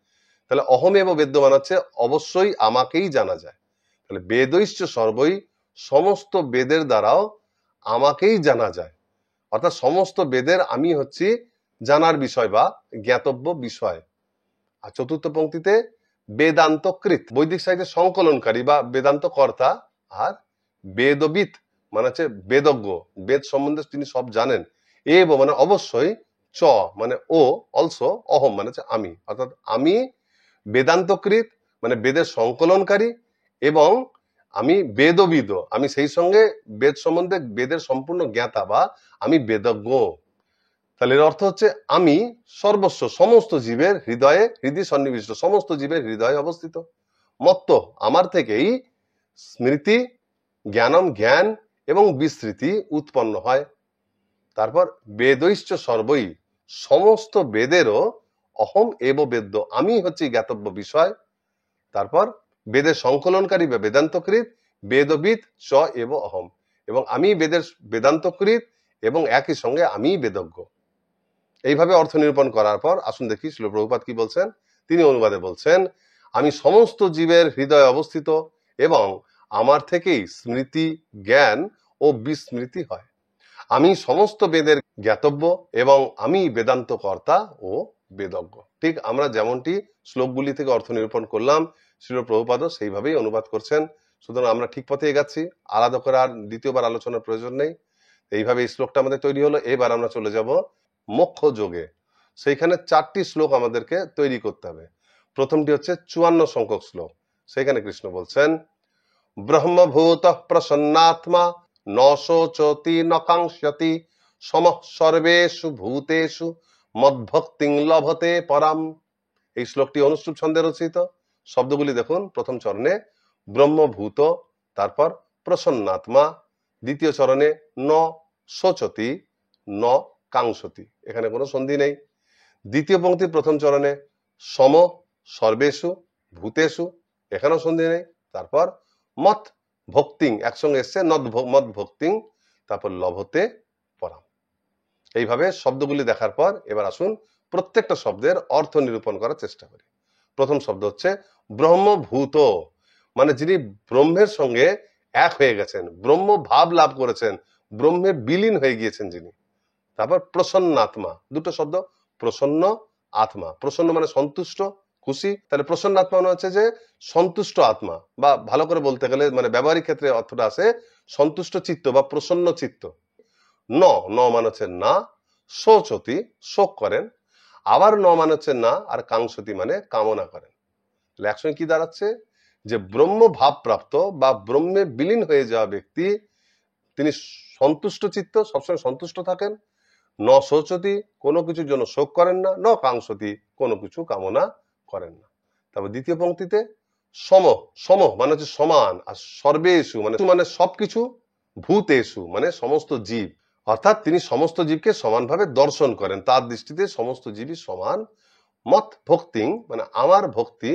তাহলে অহম এবং বেদ্য মানে হচ্ছে অবশ্যই আমাকেই জানা যায়। তাহলে বেদৈশ্চ সর্বই, সমস্ত বেদের দ্বারাও আমাকেই জানা যায়, অর্থাৎ সমস্ত বেদের আমি হচ্ছি জানার বিষয় বা জ্ঞাতব্য বিষয়। আর চতুর্থ পংক্তিতে বেদান্তকৃত, বৈদিক সাহিত্যের সংকলনকারী বা বেদান্ত কর্তা। আর বেদবিদ মানে হচ্ছে বেদজ্ঞ, বেদ সম্বন্ধে তিনি সব জানেন। এব মানে অবশ্যই, চ মানে ও অলসো, অহম মানে হচ্ছে আমি, অর্থাৎ আমি বেদান্তকৃত মানে বেদের সংকলনকারী, এবং আমি বেদবিদ, আমি সেই সঙ্গে বেদ সম্বন্ধে বেদের সম্পূর্ণ জ্ঞাতা বা আমি বেদজ্ঞ। তাহলে এর অর্থ হচ্ছে আমি সর্বস্ব, সমস্ত জীবের হৃদয়ে, হৃদি সন্নিবিষ্ট, সমস্ত জীবের হৃদয়ে অবস্থিত। মত্ত আমার থেকেই স্মৃতি জ্ঞানম জ্ঞান এবং বিস্মৃতি উৎপন্ন হয়। তারপর বেদৈশ্চ সর্বই, সমস্ত বেদেরও, অহম এব বেদ্য আমি হচ্ছে জ্ঞাতব্য বিষয়। তারপর বেদের সংকলনকারী বা বেদান্তকৃত, বেদবিদ চ এব অহম, এবং আমি বেদের বেদান্তকৃত এবং একই সঙ্গে আমি বেদজ্ঞ। এইভাবে অর্থ নিরূপণ করার পর আসুন দেখি শ্রীল প্রভুপাদ কি বলছেন। তিনি অনুবাদে বলছেন, আমি সমস্ত জীবের হৃদয়ে অবস্থিত এবং আমার থেকেই স্মৃতি জ্ঞান ও বিস্মৃতি হয়। আমি সমস্ত বেদের জ্ঞাতব্য এবং আমি বেদান্ত কর্তা ও বেদজ্ঞ। ঠিক আমরা যেমনটি শ্লোকগুলি থেকে অর্থ নিরূপণ করলাম, শ্রীল প্রভুপাদও সেইভাবেই অনুবাদ করছেন। সুতরাং আমরা ঠিক পথে এগাচ্ছি, আলাদা করে আর দ্বিতীয়বার আলোচনার প্রয়োজন নেই। এইভাবে এই শ্লোকটা আমাদের তৈরি হলো। এবার আমরা চলে যাব মোক্ষ যোগে। সেইখানে 4টি শ্লোক আমাদেরকে তৈরি করতে হবে। প্রথমটি হচ্ছে 54 সংখ্যক শ্লোক। সেখানে কৃষ্ণ বলছেন, ব্রহ্মভূত প্রসন্নাত্মা ন শোচতি ন কাঙ্ক্ষতি সমঃ সর্বেষু ভূতেষু মদ্ভক্তিং লভতে পরাম। এই শ্লোকটি অনুষ্ঠুপ ছন্দে রচিত। শব্দগুলি দেখুন, প্রথম চরণে ব্রহ্মভূত, তারপর প্রসন্নাত্মা, দ্বিতীয় চরণে ন শোচতি ন কাংসতি, এখানে কোনো সন্ধি নেই। দ্বিতীয় পংক্তির প্রথম চরণে সম সর্বেষু ভূতেষু, এখানেও সন্ধি নেই। তারপর মত ভক্তিং একসঙ্গে এসছে, মত ভক্তিং, তারপর লভতে পরাম। এইভাবে শব্দগুলি দেখার পর এবার আসুন প্রত্যেকটা শব্দের অর্থ নিরূপণ করার চেষ্টা করি। প্রথম শব্দ হচ্ছে ব্রহ্মভূত, মানে যিনি ব্রহ্মের সঙ্গে এক হয়ে গেছেন, ব্রহ্ম ভাব লাভ করেছেন, ব্রহ্মে বিলীন হয়ে গিয়েছেন যিনি। তারপর প্রসন্নাত্মা, দুটো শব্দ, প্রসন্ন আত্মা। প্রসন্ন মানে সন্তুষ্ট, খুশি, তাহলে প্রসন্ন আত্মা মানে হচ্ছে যে সন্তুষ্ট আত্মা, বা ভালো করে বলতে গেলে মানে ব্যবহারিক ক্ষেত্রে অর্থটা আছে সন্তুষ্ট চিত্ত বা প্রসন্ন চিত্ত। ন ন মানে হচ্ছে না, শোচতি শোক করেন, আবার ন মানে হচ্ছে না, আর কাংসতি মানে কামনা করেন। তাহলে একসঙ্গে কি দাঁড়াচ্ছে যে ব্রহ্ম ভাব প্রাপ্ত বা ব্রহ্মে বিলীন হয়ে যাওয়া ব্যক্তি, তিনি সন্তুষ্ট চিত্ত, সবসময় সন্তুষ্ট থাকেন, ন শোচতি কোনো কিছুর জন্য শোক করেন না, ন কাংসতি কোনো কিছু কামনা করেন না। তারপর দ্বিতীয় পংক্তিতে সম, সম মানে হচ্ছে সমান, আর সর্বেষু মানে সবকিছু, ভূতেষু মানে সমস্ত জীব, অর্থাৎ তিনি সমস্ত জীবকে সমানভাবে দর্শন করেন, তার দৃষ্টিতে সমস্ত জীবই সমান। মত ভক্তিং মানে আমার ভক্তি,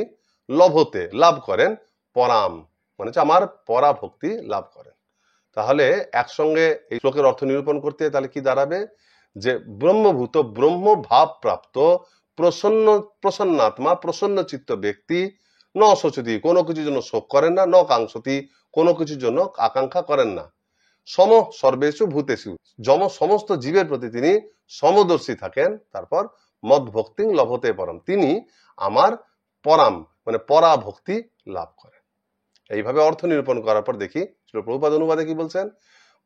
লভতে লাভ করেন, পরাম মানে হচ্ছে আমার পরাভক্তি লাভ করেন। তাহলে একসঙ্গে এই শ্লোকের অর্থ নিরূপণ করতে তাহলে কি দাঁড়াবে যে ব্রহ্মভূত ব্রহ্ম ভাব প্রাপ্ত প্রসন্নাত্মা প্রসন্ন চিত্ত ব্যক্তি, ন শোচতি কোনো কিছুর জন্য শোক করেন না, ন কাংসতি কোনো কিছুর জন্য আকাঙ্ক্ষা করেন না, সম সর্বেষু ভূতেষু সমস্ত জীবের প্রতি তিনি সমদর্শী থাকেন। তারপর মদ ভক্তিং লভতে পরম, তিনি আমার পরাম মানে পরাভক্তি লাভ করেন। এইভাবে অর্থ নিরূপণ করার পর দেখি প্রভুপাদ অনুবাদে কি বলছেন।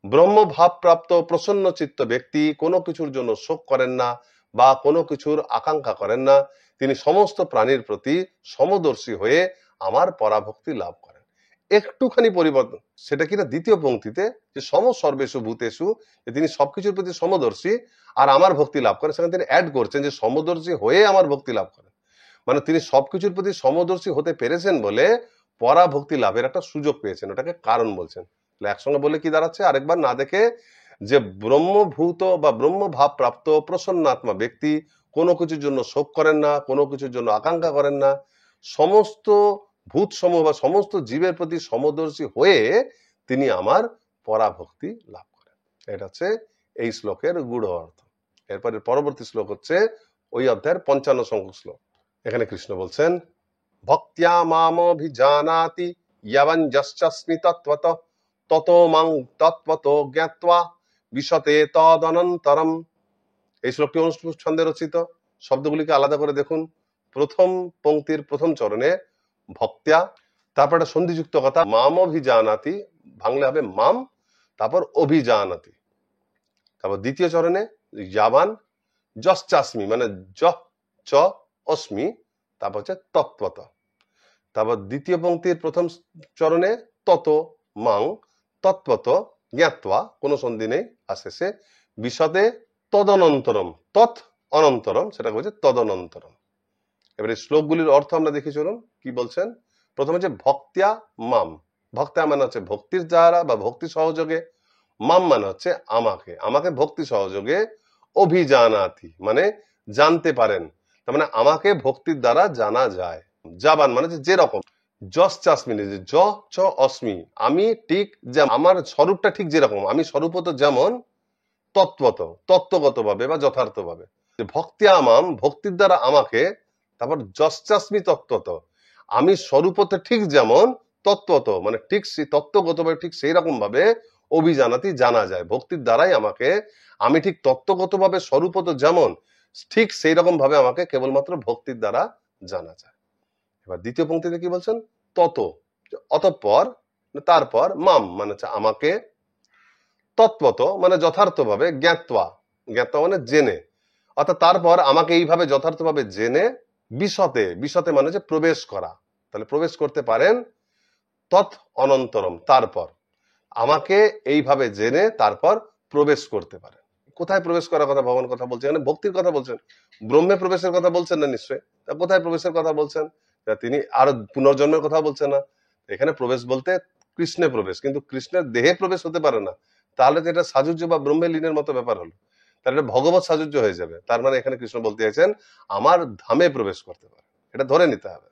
ব্রহ্ম ভাব প্রাপ্ত প্রসন্ন চিত্ত ব্যক্তি কোনো কিছুর জন্য শোক করেন না বা কোনো কিছুর আকাঙ্ক্ষা করেন না, তিনি সমস্ত প্রাণীর প্রতি সমদর্শী হয়ে আমার পরাভক্তি লাভ করেন। একটুখানি পরিবর্তন, সেটা কিনা দ্বিতীয় পংক্তিতে যে সম সর্বেষু ভূতেষু, তিনি সবকিছুর প্রতি সমদর্শী আর আমার ভক্তি লাভ করেন, সেখানে তিনি অ্যাড করছেন যে সমদর্শী হয়ে আমার ভক্তি লাভ করেন, মানে তিনি সবকিছুর প্রতি সমদর্শী হতে পেরেছেন বলে পরাভক্তি লাভের একটা সুযোগ পেয়েছেন, ওটাকে কারণ বলছেন। একসঙ্গে বলে কি দাঁড়াচ্ছে আরেকবার না দেখে, যে ব্রহ্মভূত বা ব্রহ্ম ভাব প্রাপ্ত প্রসন্নাত্মা ব্যক্তি কোনো কিছুর জন্য শোক করেন না, কোনো কিছুর জন্য আকাঙ্ক্ষা করেন না, সমস্ত ভূত সমূহ বা সমস্ত জীবের প্রতি সমদর্শী হয়ে তিনি আমার পরাভক্তি লাভ করেন। এটা হচ্ছে এই শ্লোকের গূঢ় অর্থ। এরপরে পরবর্তী শ্লোক হচ্ছে ওই অধ্যায়ের 55 সংখ্যক শ্লোক। এখানে কৃষ্ণ বলছেন ভক্ত্যা মামভিজানাতি ইয়াবঞ্জশ্চাস্মি তত্ত্বতঃ ততো মাং তত্ত্বতো জ্ঞাত্বা বিশতে তদনন্তরম। এই শ্লোকটি অনুষ্ঠুপ ছন্দে রচিত। শব্দগুলিকে আলাদা করে দেখুন। প্রথম পংক্তির প্রথম চরণে ভক্ত্যা, তারপর একটা সন্ধিযুক্ত কথা মামভিজানাতি, ভাঙলে হবে মাম, তারপর অভিজানাতি। তারপর দ্বিতীয় চরণে ইয়াবান যশ্চাস্মি মানে যহ চ অস্মি, তারপর হচ্ছে তত্ত্বত। তারপর দ্বিতীয় পংক্তির প্রথম চরণে তত মাং তত্ত্বত জ্ঞাত্বা, কোনো সন্ধি নেই, আসে সে বিশদে তদনন্তরম, তৎ অনন্তরম, সেটা হচ্ছে তদনন্তরম। এবারে শ্লোকগুলির অর্থ আমরা দেখি, চলুন কি বলছেন। প্রথম হচ্ছে ভক্ত্যা মাম, ভক্ত্যা মানে হচ্ছে ভক্তির দ্বারা বা ভক্তি সহযোগে, মাম মানে হচ্ছে আমাকে, আমাকে ভক্তি সহযোগে, অভিজানাতি মানে জানতে পারেন, তার মানে আমাকে ভক্তির দ্বারা জানা যায়। জাবান মানে যেরকম, যশ্চাস্মি যে য চ অস্মি আমি ঠিক, যে আমার স্বরূপটা ঠিক যেরকম, আমি স্বরূপত যেমন, তত্ত্বত তত্ত্বগত ভাবে বা যথার্থ ভাবে, ভক্তি আমাম ভক্তির দ্বারা আমাকে, তারপর যশ্চাস্মি তত্ত্বত আমি স্বরূপত ঠিক যেমন, তত্ত্বত মানে ঠিক সেই তত্ত্বগত ভাবে ঠিক সেই রকম ভাবে, অভিজানাতি জানা যায়, ভক্তির দ্বারাই আমাকে, আমি ঠিক তত্ত্বগত ভাবে স্বরূপত যেমন ঠিক সেই রকম ভাবে আমাকে কেবলমাত্র ভক্তির দ্বারা জানা যায়। এবার দ্বিতীয় পংক্তিতে কি বলছেন, তত অতঃপর, তারপর মাম মানে হচ্ছে আমাকে, তত্ত্বত মানে যথার্থভাবে, জ্ঞাত্বা জ্ঞাত্বা মানে জেনে, অর্থাৎ তারপর আমাকে এইভাবে যথার্থভাবে জেনে, বিশতে বিশতে মানে হচ্ছে প্রবেশ করা, তাহলে প্রবেশ করতে পারেন, তৎ অনন্তরম তারপর আমাকে এইভাবে জেনে তারপর প্রবেশ করতে পারেন। কোথায় প্রবেশ করার কথা ভগবান কথা বলছেন, এখানে ভক্তির কথা বলছেন, ব্রহ্মে প্রবেশের কথা বলছেন না নিশ্চয়ই, তা কোথায় প্রবেশের কথা বলছেন, তিনি আর পুনর্জন্মের কথা বলছেন না, এখানে প্রবেশ বলতে কৃষ্ণে প্রবেশ, কিন্তু কৃষ্ণের দেহে প্রবেশ হতে পারে না, তাহলে তো এটা সাজুজ্য বা ব্রহ্মে লীনের মতো ব্যাপার হলো। তাহলে এটা ভগবত সাজুজ্য হয়ে যাবে। তার মানে এখানে কৃষ্ণ বলতে চাইছেন আমার ধামে প্রবেশ করতে পারে, এটা ধরে নিতে হবে।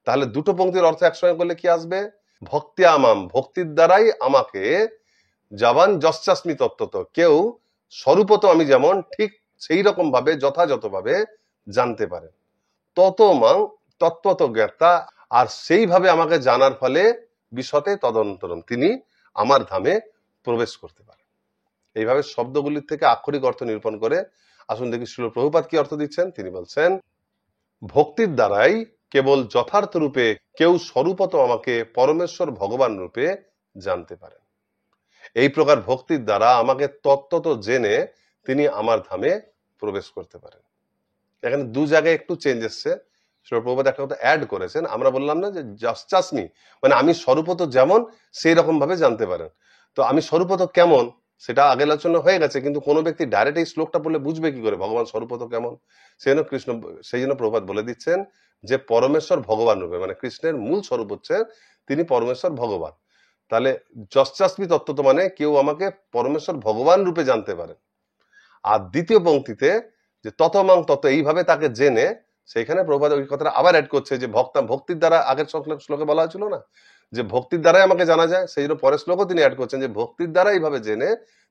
তাহলে দুটো পংক্তির অর্থ একসঙ্গে করলে কি আসবে? ভক্তি আমাম, ভক্তির দ্বারাই আমাকে, জাবান যশ্চাস্মি তত্ত্বত, কেউ স্বরূপত আমি যেমন ঠিক সেই রকম ভাবে যথাযথভাবে জানতে পারে, তত মাং তত্ত্বত জ্ঞাতা, আর সেইভাবে আমাকে জানার ফলে বিশতে তদন্তরম, তিনি আমার ধামে প্রবেশ করতে পারেন। এইভাবে শব্দগুলির থেকে আক্ষরিক অর্থ নিরূপণ করে আসুন দেখি শ্রীল প্রভুপাদ কি অর্থ দিচ্ছেন। তিনি বলছেন ভক্তির দ্বারাই কেবল যথার্থ রূপে কেউ স্বরূপত আমাকে পরমেশ্বর ভগবান রূপে জানতে পারেন। এই প্রকার ভক্তির দ্বারা আমাকে তত্ত্বত জেনে তিনি আমার ধামে প্রবেশ করতে পারেন। এখানে দু জায়গায় একটু চেঞ্জ এসছে। প্রভুপাদ একটা কথা অ্যাড করেছেন, আমরা বললাম না যে জাস্টাসমি মানে আমি স্বরূপত যেমন সেই রকম ভাবে জানতে পারেন। তো আমি স্বরূপত কেমন সেটা আগে আলোচনা হয়ে গেছে, কিন্তু কোনো ব্যক্তি ডাইরেক্ট এই শ্লোকটা পড়লে বুঝবে কি করে ভগবান স্বরূপত কেমন? সেই জন্য প্রভুপাদ বলে দিচ্ছেন যে পরমেশ্বর ভগবান রূপে, মানে কৃষ্ণের মূল স্বরূপ হচ্ছে তিনি পরমেশ্বর ভগবান। তাহলে যশ্চাস্মি তত্ত্বত মানে কেউ আমাকে পরমেশ্বর ভগবান রূপে জানতে পারেন। আর দ্বিতীয় পংক্তিতে যে ততমাং তত, এইভাবে তাকে জেনে, সেইখানে প্রভুপাদ ওই কথাটা আবার অ্যাড করছে যে ভক্তির দ্বারা, আগের শ্লোকে বলা হয়েছিল না যে ভক্তির দ্বারাই আমাকে জানা যায়, সেই জন্য পরের শ্লোকও তিনি অ্যাড করছেন যে ভক্তির দ্বারা এইভাবে জেনে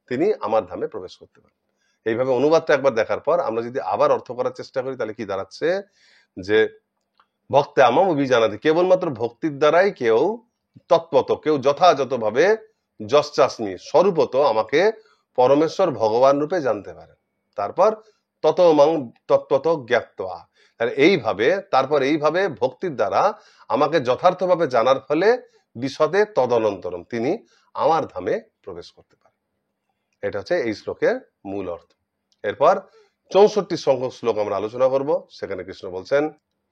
তিনি আমার ধামে প্রবেশ করতে পারেন। এইভাবে অনুবাদটা একবার দেখার পর আমরা যদি আবার অর্থ করার চেষ্টা করি তাহলে কি দাঁড়াচ্ছে যে ভক্তে আমাম অভিজানাতি, কেবলমাত্র ভক্তির দ্বারাই কেউ তৎপত, কেউ যথাযথভাবে যশ্চাস্মি স্বরূপত আমাকে পরমেশ্বর ভগবান রূপে জানতে পারেন। তারপর তত মাং তত্ত্বত জ্ঞাত্বা, তারপর এইভাবে ভক্তির দ্বারা আমাকে যথার্থভাবে জানার ফলে বিশদে তদনন্তরম, তিনি আমার ধামে প্রবেশ করতে পারেন। এটা হচ্ছে এই শ্লোকের মূল অর্থ। এরপর 64 সংখ্যক শ্লোক আমরা আলোচনা করব। সেখানে কৃষ্ণ বলছেন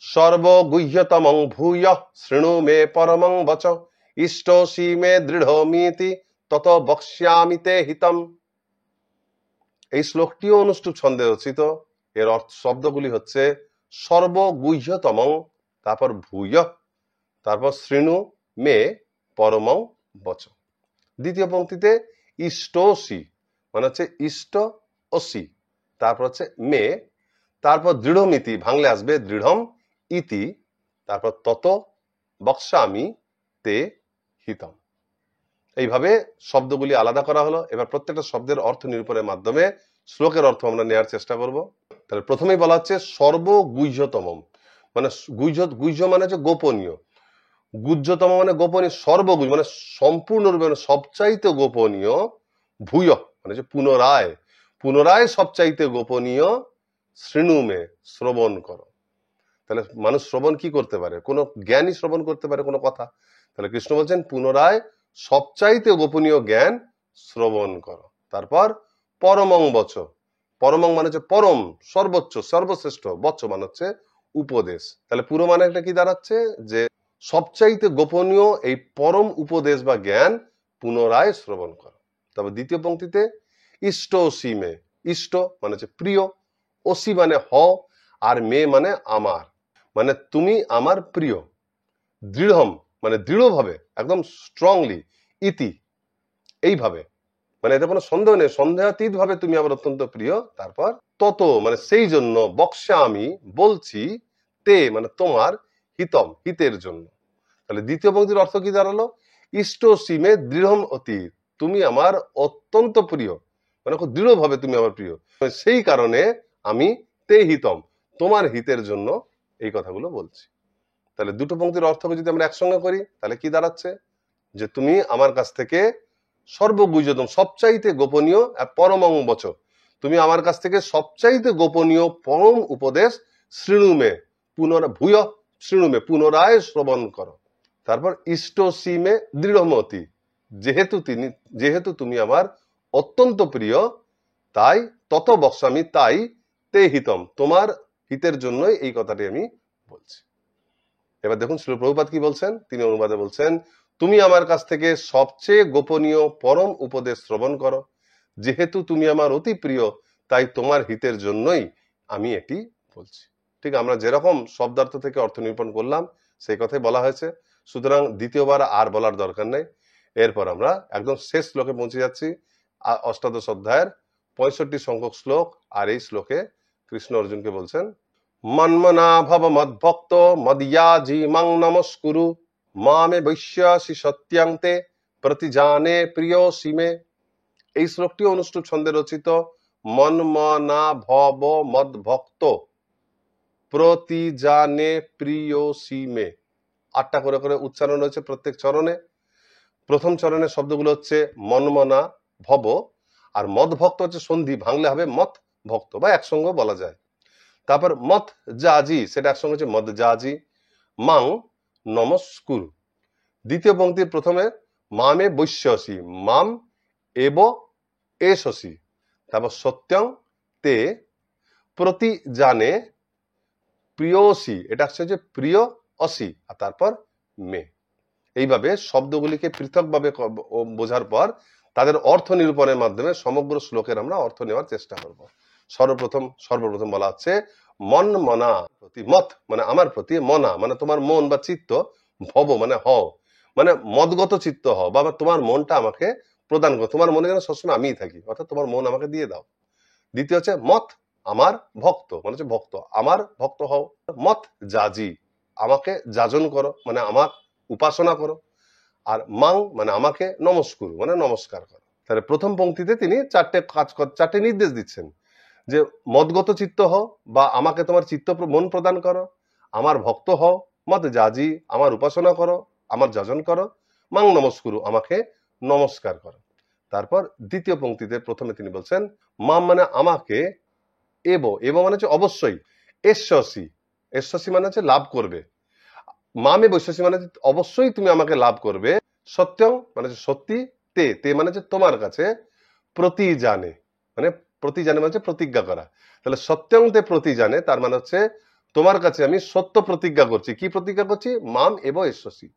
সর্বগুহ্যতমং ভূয় শৃণু মে পরমং বচ, ইষ্টসি মে দৃঢ়মিতি তত বক্ষ্যামি তে হিতম। এই শ্লোকটিও অনুষ্ঠুপ ছন্দে রচিত। এর অর্থ শব্দগুলি হচ্ছে সর্বগুহ্যতমং, তারপর ভূয়, তারপর শৃণু মে পরমং বচ। দ্বিতীয় পংক্তিতে ইষ্টসি মানে হচ্ছে ইষ্ট অসি, তারপর হচ্ছে মে, তারপর দৃঢ়মিতি ভাঙলে আসবে দৃঢ়ম ইতি, তারপর তত বক্ষ্যামি তে হিতম। এইভাবে শব্দগুলি আলাদা করা হলো। এবার প্রত্যেকটা শব্দের অর্থ নিরূপণের মাধ্যমে শ্লোকের অর্থ আমরা নেওয়ার চেষ্টা করব। তাহলে প্রথমেই বলা হচ্ছে সর্বগুহ্যতম, মানে গুহ্য মানে হচ্ছে গোপনীয়, গুহ্যতম মানে গোপনীয়, সর্বগুহ্য মানে সম্পূর্ণরূপে মানে সবচাইতে গোপনীয়, ভূয় মানে হচ্ছে পুনরায়, পুনরায় সবচাইতে গোপনীয়, শৃণুমে শ্রবণ করো। তাহলে মানুষ শ্রবণ কি করতে পারে? কোনো জ্ঞানই শ্রবণ করতে পারে কোনো কথা। তাহলে কৃষ্ণ বলছেন পুনরায় সবচাইতে গোপনীয় জ্ঞান শ্রবণ করো। তারপর পরমং বচ, পরমং মানে হচ্ছে পরম, সর্বোচ্চ, সর্বশ্রেষ্ঠ, বচ মানে হচ্ছে উপদেশ। তাহলে পুরো মানে একটা কি দাঁড়াচ্ছে যে সবচাইতে গোপনীয় এই পরম উপদেশ বা জ্ঞান পুনরায় শ্রবণ করো। তারপর দ্বিতীয় পংক্তিতে ইষ্ট অসি মে, ইষ্ট মানে হচ্ছে প্রিয়, অসি মানে হও, আর মে মানে আমার, মানে তুমি আমার প্রিয়, দৃঢ়ম মানে দৃঢ়ভাবে, একদম স্ট্রংলি, ইতি এইভাবে, মানে এটা কোনো সন্দেহ নেই, সন্দেহাতীত ভাবে তুমি আমার অত্যন্ত প্রিয়। তারপর তত মানে সেই জন্য, বক্সা আমি বলছি, তে মানে তোমার, হিতম হিতের জন্য। তাহলে দ্বিতীয় পংক্তির অর্থ কি দাঁড়ালো? ইষ্ট সীমে দৃঢ়ম অতি, তুমি আমার অত্যন্ত প্রিয়, মানে খুব দৃঢ়ভাবে তুমি আমার প্রিয়, সেই কারণে আমি তে হিতম তোমার হিতের জন্য এই কথাগুলো বলছি। তাহলে দুটো পংক্তির অর্থকে যদি আমরা একসঙ্গে করি তাহলে কি দাঁড়াচ্ছে যে তুমি আমার কাছ থেকে সর্বগুহ্যতম সবচাইতে গোপনীয় পরমং বচ, তুমি আমার কাছ থেকে সবচাইতে গোপনীয় পরম উপদেশ শৃণুমে ভূয় শৃণুমে পুনরায় শ্রবণ করো। তারপর ইষ্ট সীমে দৃঢ়মতি, যেহেতু তুমি আমার অত্যন্ত প্রিয় তাই তত বক্সামি তাই তে হিতম তোমার হিতের জন্যই এই কথাটি আমি বলছি। এবার দেখুন শ্রীল প্রভুপাদ কি বলছেন। তিনি অনুবাদে বলছেন তুমি আমার কাছ থেকে সবচেয়ে গোপনীয় পরম উপদেশ শ্রবণ করো, যেহেতু তুমি আমার অতি প্রিয় তাই তোমার হিতের জন্যই আমি এটি বলছি। ঠিক আমরা যেরকম শব্দার্থ থেকে অর্থ নিরূপণ করলাম সেই কথাই বলা হয়েছে, সুতরাং দ্বিতীয়বার আর বলার দরকার নেই। এরপর আমরা একদম শেষ শ্লোকে পৌঁছে যাচ্ছি, অষ্টাদশ অধ্যায়ের 65 সংখ্যক শ্লোক। আর এই শ্লোকে কৃষ্ণ অর্জুনকে বলছেন, মন্মনা ভব মদ্ভক্ত মদ্যাজি মাং নমস্কুরু মামে বৈশ্যাসি সত্যান্তে প্রতিজানে প্রিয়োসি মে। এই শ্লোকটি অনুষ্ঠুপ ছন্দে রচিত। মন্মনা ভব মদ্ভক্ত প্রতিজানে প্রিয়োসি মে। 8টা করে করে উচ্চারণ রয়েছে প্রত্যেক চরণে। প্রথম চরণের শব্দগুলো হচ্ছে মন্মনা ভব, আর মদ ভক্ত হচ্ছে সন্ধি, ভাঙলে হবে মত ভক্ত বা একসঙ্গে বলা যায়। তারপর মত জাজি, সেটা একসঙ্গে হচ্ছে মদ জাজি মাং নমস্কুরু। দ্বিতীয় পংক্তির প্রথমে মামে বৈশ্যসি, মাম এব এসসি, তারপর সত্যং তে প্রতি জানে প্রিয়সি, এটা হচ্ছে প্রিয় অসি, আর তারপর মে। এইভাবে শব্দগুলিকে পৃথকভাবে বোঝার পর তাদের অর্থ নিরূপণের মাধ্যমে সমগ্র শ্লোকের আমরা অর্থ নেওয়ার চেষ্টা করব। সর্বপ্রথম বলা হচ্ছে মন মনা প্রতি, মত মানে আমার প্রতি, মনা মানে তোমার মন বা চিত্ত, ভব মানে হও মানে মদগত চিত্ত হও, বা তোমার মনটা আমাকে প্রদান করো, তোমার মনে যেন সবসময় আমিই থাকি, অর্থাৎ তোমার মন আমাকে দিয়ে দাও। দ্বিতীয় হচ্ছে মত আমার ভক্ত, মানে হচ্ছে ভক্ত, আমার ভক্ত হও। মত জাজি, আমাকে যাজন করো মানে আমার উপাসনা করো। আর মাং মানে আমাকে নমস্কুরু মানে নমস্কার করো। তাহলে প্রথম পংক্তিতে তিনি চারটে নির্দেশ দিচ্ছেন যে মদগত চিত্ত হও বা আমাকে তোমার চিত্ত মন প্রদান করো, আমার ভক্ত হও, মত জাজি আমার উপাসনা করো, আমার যাজন করো, মাং নমস্কুরু আমাকে নমস্কার করো। তারপর দ্বিতীয় পংক্তিতে প্রথমে তিনি বলছেন মাম মানে আমাকে, এব মানে হচ্ছে অবশ্যই, এশ্বসি মানে হচ্ছে লাভ করবে, মামে বৈশ্বাসী মানে অবশ্যই তুমি আমাকে লাভ করবে, সত্যং মানে সত্যি, তে মানে তোমার কাছে, প্রতি জানে মানে প্রতিজ্ঞা করা। তাহলে সত্যং তে প্রতি জানে তার মানে হচ্ছে তোমার কাছে আমি সত্য প্রতিজ্ঞা করছি। কি প্রতিজ্ঞা করছি? মাম এব এশ্বসি,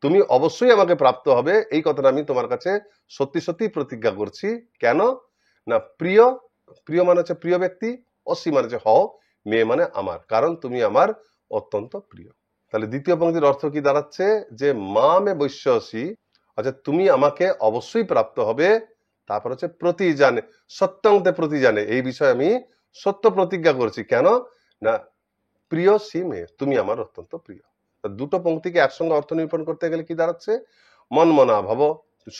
তুমি অবশ্যই আমাকে প্রাপ্ত হবে, এই কথাটা আমি তোমার কাছে সত্যি সত্যি প্রতিজ্ঞা করছি। কেন না প্রিয়, প্রিয় মানে হচ্ছে প্রিয় ব্যক্তি, অসি মানে হচ্ছে হও, মেয়ে মানে আমার, কারণ তুমি আমার অত্যন্ত প্রিয়। তাহলে দ্বিতীয় পংক্তির অর্থ কি দাঁড়াচ্ছে যে মামে বৈশ্যসি, আচ্ছা তুমি আমাকে অবশ্যই প্রাপ্ত হবে। তারপর হচ্ছে প্রতি জানে, সত্যংতে প্রতি জানে, এই বিষয়ে আমি সত্য প্রতিজ্ঞা করছি। কেন না প্রিয় সিমে, তুমি আমার অত্যন্ত প্রিয়। দুটো পংক্তিকে একসঙ্গে অর্থ নিরূপণ করতে গেলে কি দাঁড়াচ্ছে? মনমনা ভব,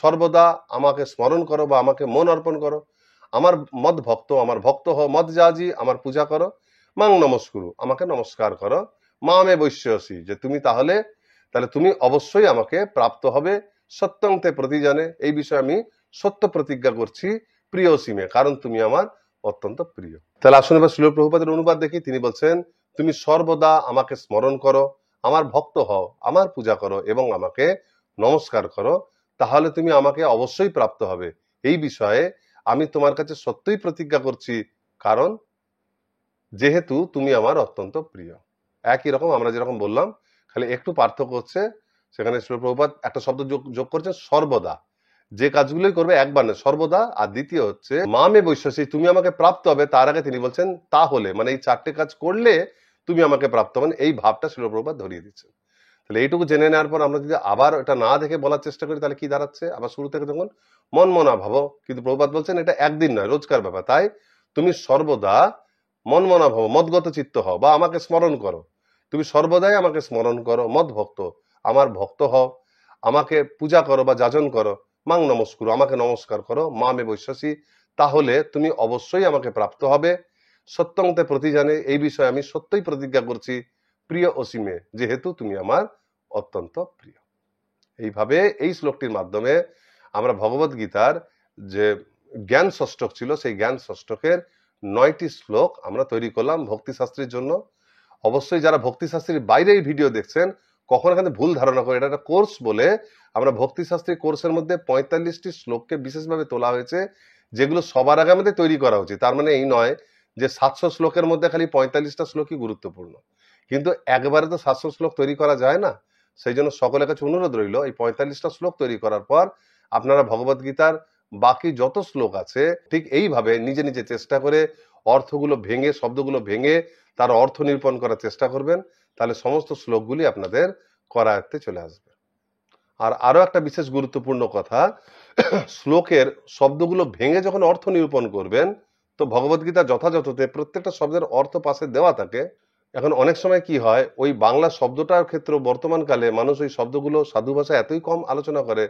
সর্বদা আমাকে স্মরণ করো বা আমাকে মন অর্পণ করো, আমার মদ ভক্ত আমার ভক্ত হও, মদ জাজি আমার পূজা করো, মাং নমস্কুরু আমাকে নমস্কার করো, মামে বৈশ্যসি যে তুমি তাহলে তুমি অবশ্যই আমাকে প্রাপ্ত হবে, সত্যংতে প্রতি জানে এই বিষয়ে আমি সত্য প্রতিজ্ঞা করছি, প্রিয় সিমে কারণ তুমি আমার অত্যন্ত প্রিয়। তাহলে আসুন এবার শ্রীল প্রভুপাদের অনুবাদ দেখি। তিনি বলছেন তুমি সর্বদা আমাকে স্মরণ করো, আমার ভক্ত হও, আমার পূজা করো এবং আমাকে নমস্কার করো, তাহলে তুমি আমাকে অবশ্যই প্রাপ্ত হবে, এই বিষয়ে আমি তোমার কাছে সত্যই প্রতিজ্ঞা করছি, কারণ যেহেতু তুমি আমার অত্যন্ত প্রিয়। একই রকম আমরা যেরকম বললাম, খালি একটু পার্থক্য হচ্ছে সেখানে শ্রীল প্রভুপাদ একটা শব্দ যোগ করছেন সর্বদা, যে কাজগুলোই করবে একবার না সর্বদা। আর দ্বিতীয় হচ্ছে মামে বৈশ্যসি, তুমি আমাকে প্রাপ্ত হবে, তার আগে তিনি বলছেন তাহলে, মানে এই চারটে কাজ করলে তুমি আমাকে প্রাপ্ত হবেন, এই ভাবটা শ্রীল প্রভুপাদ ধরিয়ে দিচ্ছেন। তাহলে এইটুকু জেনে নেওয়ার পর আমরা যদি আবার এটা না দেখে বলার চেষ্টা করি তাহলে কি দাঁড়াচ্ছে? আবার শুরু থেকে তখন মনমনা ভাবো, কিন্তু প্রভুপাদ বলছেন এটা একদিন নয়, রোজকার ব্যাপার। তাই তুমি সর্বদা মনমনা ভাবো, মদগত চিত্ত হও বা আমাকে স্মরণ করো, তুমি সর্বদাই আমাকে স্মরণ করো, মদ ভক্ত আমার ভক্ত হও, আমাকে পূজা করো বা যাজন করো, মাং নমস্কুরু আমাকে নমস্কার করো, মামে বৈশ্যসি তাহলে তুমি অবশ্যই আমাকে প্রাপ্ত হবে, সত্যংতে প্রতি জানে এই বিষয়ে আমি সত্যই প্রতিজ্ঞা করছি, প্রিয় অসীমে যেহেতু তুমি আমার অত্যন্ত প্রিয়। এইভাবে এই শ্লোকটির মাধ্যমে আমরা ভগবত গীতার যে জ্ঞান ষষ্ঠক ছিল সেই জ্ঞান ষষ্ঠকের 9টি শ্লোক আমরা তৈরি করলাম ভক্তিশাস্ত্রীর জন্য। অবশ্যই যারা ভক্তিশাস্ত্রীর বাইরে এই ভিডিও দেখছেন কখনো এখানে ভুল ধারণা করে, এটা একটা কোর্স বলে আমরা ভক্তিশাস্ত্রী কোর্সের মধ্যে 45টি শ্লোককে বিশেষভাবে তোলা হয়েছে, যেগুলো সবার আগে আমাদের তৈরি করা উচিত। তার মানে এই নয় যে 700 শ্লোকের মধ্যে খালি 45টা শ্লোকই গুরুত্বপূর্ণ, কিন্তু একবারে তো 700 শ্লোক তৈরি করা যায় না। সেই জন্য সকলের কাছে অনুরোধ রইল এই 45টা শ্লোক তৈরি করার পর আপনারা ভগবত গীতার বাকি যত শ্লোক আছে ঠিক এইভাবে নিজে নিজে চেষ্টা করে অর্থগুলো ভেঙে, শব্দগুলো ভেঙে তার অর্থ নিরূপণ করার চেষ্টা করবেন, তাহলে সমস্ত শ্লোকগুলি আপনাদের করায়ত্তে চলে আসবে। আর আরো একটা বিশেষ গুরুত্বপূর্ণ কথা, শ্লোকের শব্দগুলো ভেঙে যখন অর্থ নিরূপণ করবেন, তো ভগবদ্গীতা যথাযথতে প্রত্যেকটা শব্দের অর্থ পাশে দেওয়া থাকে। এখন অনেক সময় কি হয়, ওই বাংলা শব্দটার ক্ষেত্রে বর্তমানকালে মানুষ ওই শব্দগুলো সাধু ভাষা এতই কম আলোচনা করে,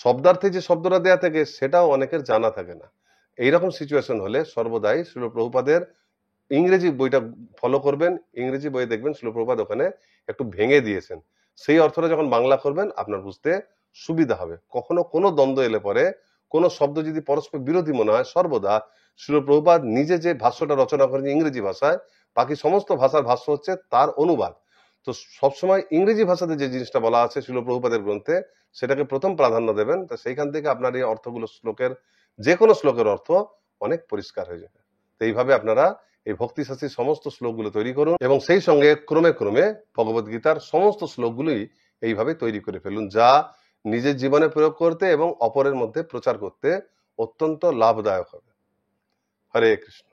শব্দার্থে যে শব্দটা দেয়া থাকে সেটাও অনেকের জানা থাকে না। এইরকম সিচুয়েশন হলে সর্বদাই শ্রীল প্রভুপাদের ইংরেজি বইটা ফলো করবেন। ইংরেজি বই দেখবেন শ্রীল প্রভুপাদ ওখানে একটু ভেঙে দিয়েছেন। সেই অর্থটা যখন বাংলা করবেন আপনার বুঝতে সুবিধা হবে। কখনো কোনো দ্বন্দ্ব এলে পরে কোনো শব্দ যদি পরস্পর বিরোধী মনে হয়, সর্বদা শ্রীল প্রভুপাদ নিজে যে ভাষ্যটা রচনা করেন ইংরেজি ভাষায়, বাকি সমস্ত ভাষার ভাষ্য হচ্ছে তার অনুবাদ। তো সবসময় ইংরেজি ভাষাতে যে জিনিসটা বলা আছে শ্রীল প্রভুপাদের গ্রন্থে, সেটাকে প্রথম প্রাধান্য দেবেন। তা সেইখান থেকে আপনার এই অর্থগুলো শ্লোকের, যে কোনো শ্লোকের অর্থ অনেক পরিষ্কার হয়ে যাবে। তো এইভাবে আপনারা এই ভক্তি শাস্ত্রীর সমস্ত শ্লোকগুলো তৈরি করুন এবং সেই সঙ্গে ক্রমে ক্রমে ভগবদ্গীতার সমস্ত শ্লোকগুলোই এইভাবে তৈরি করে ফেলুন, যা নিজের জীবনে প্রয়োগ করতে এবং অপরের মধ্যে প্রচার করতে অত্যন্ত লাভদায়ক হবে। হরে কৃষ্ণ।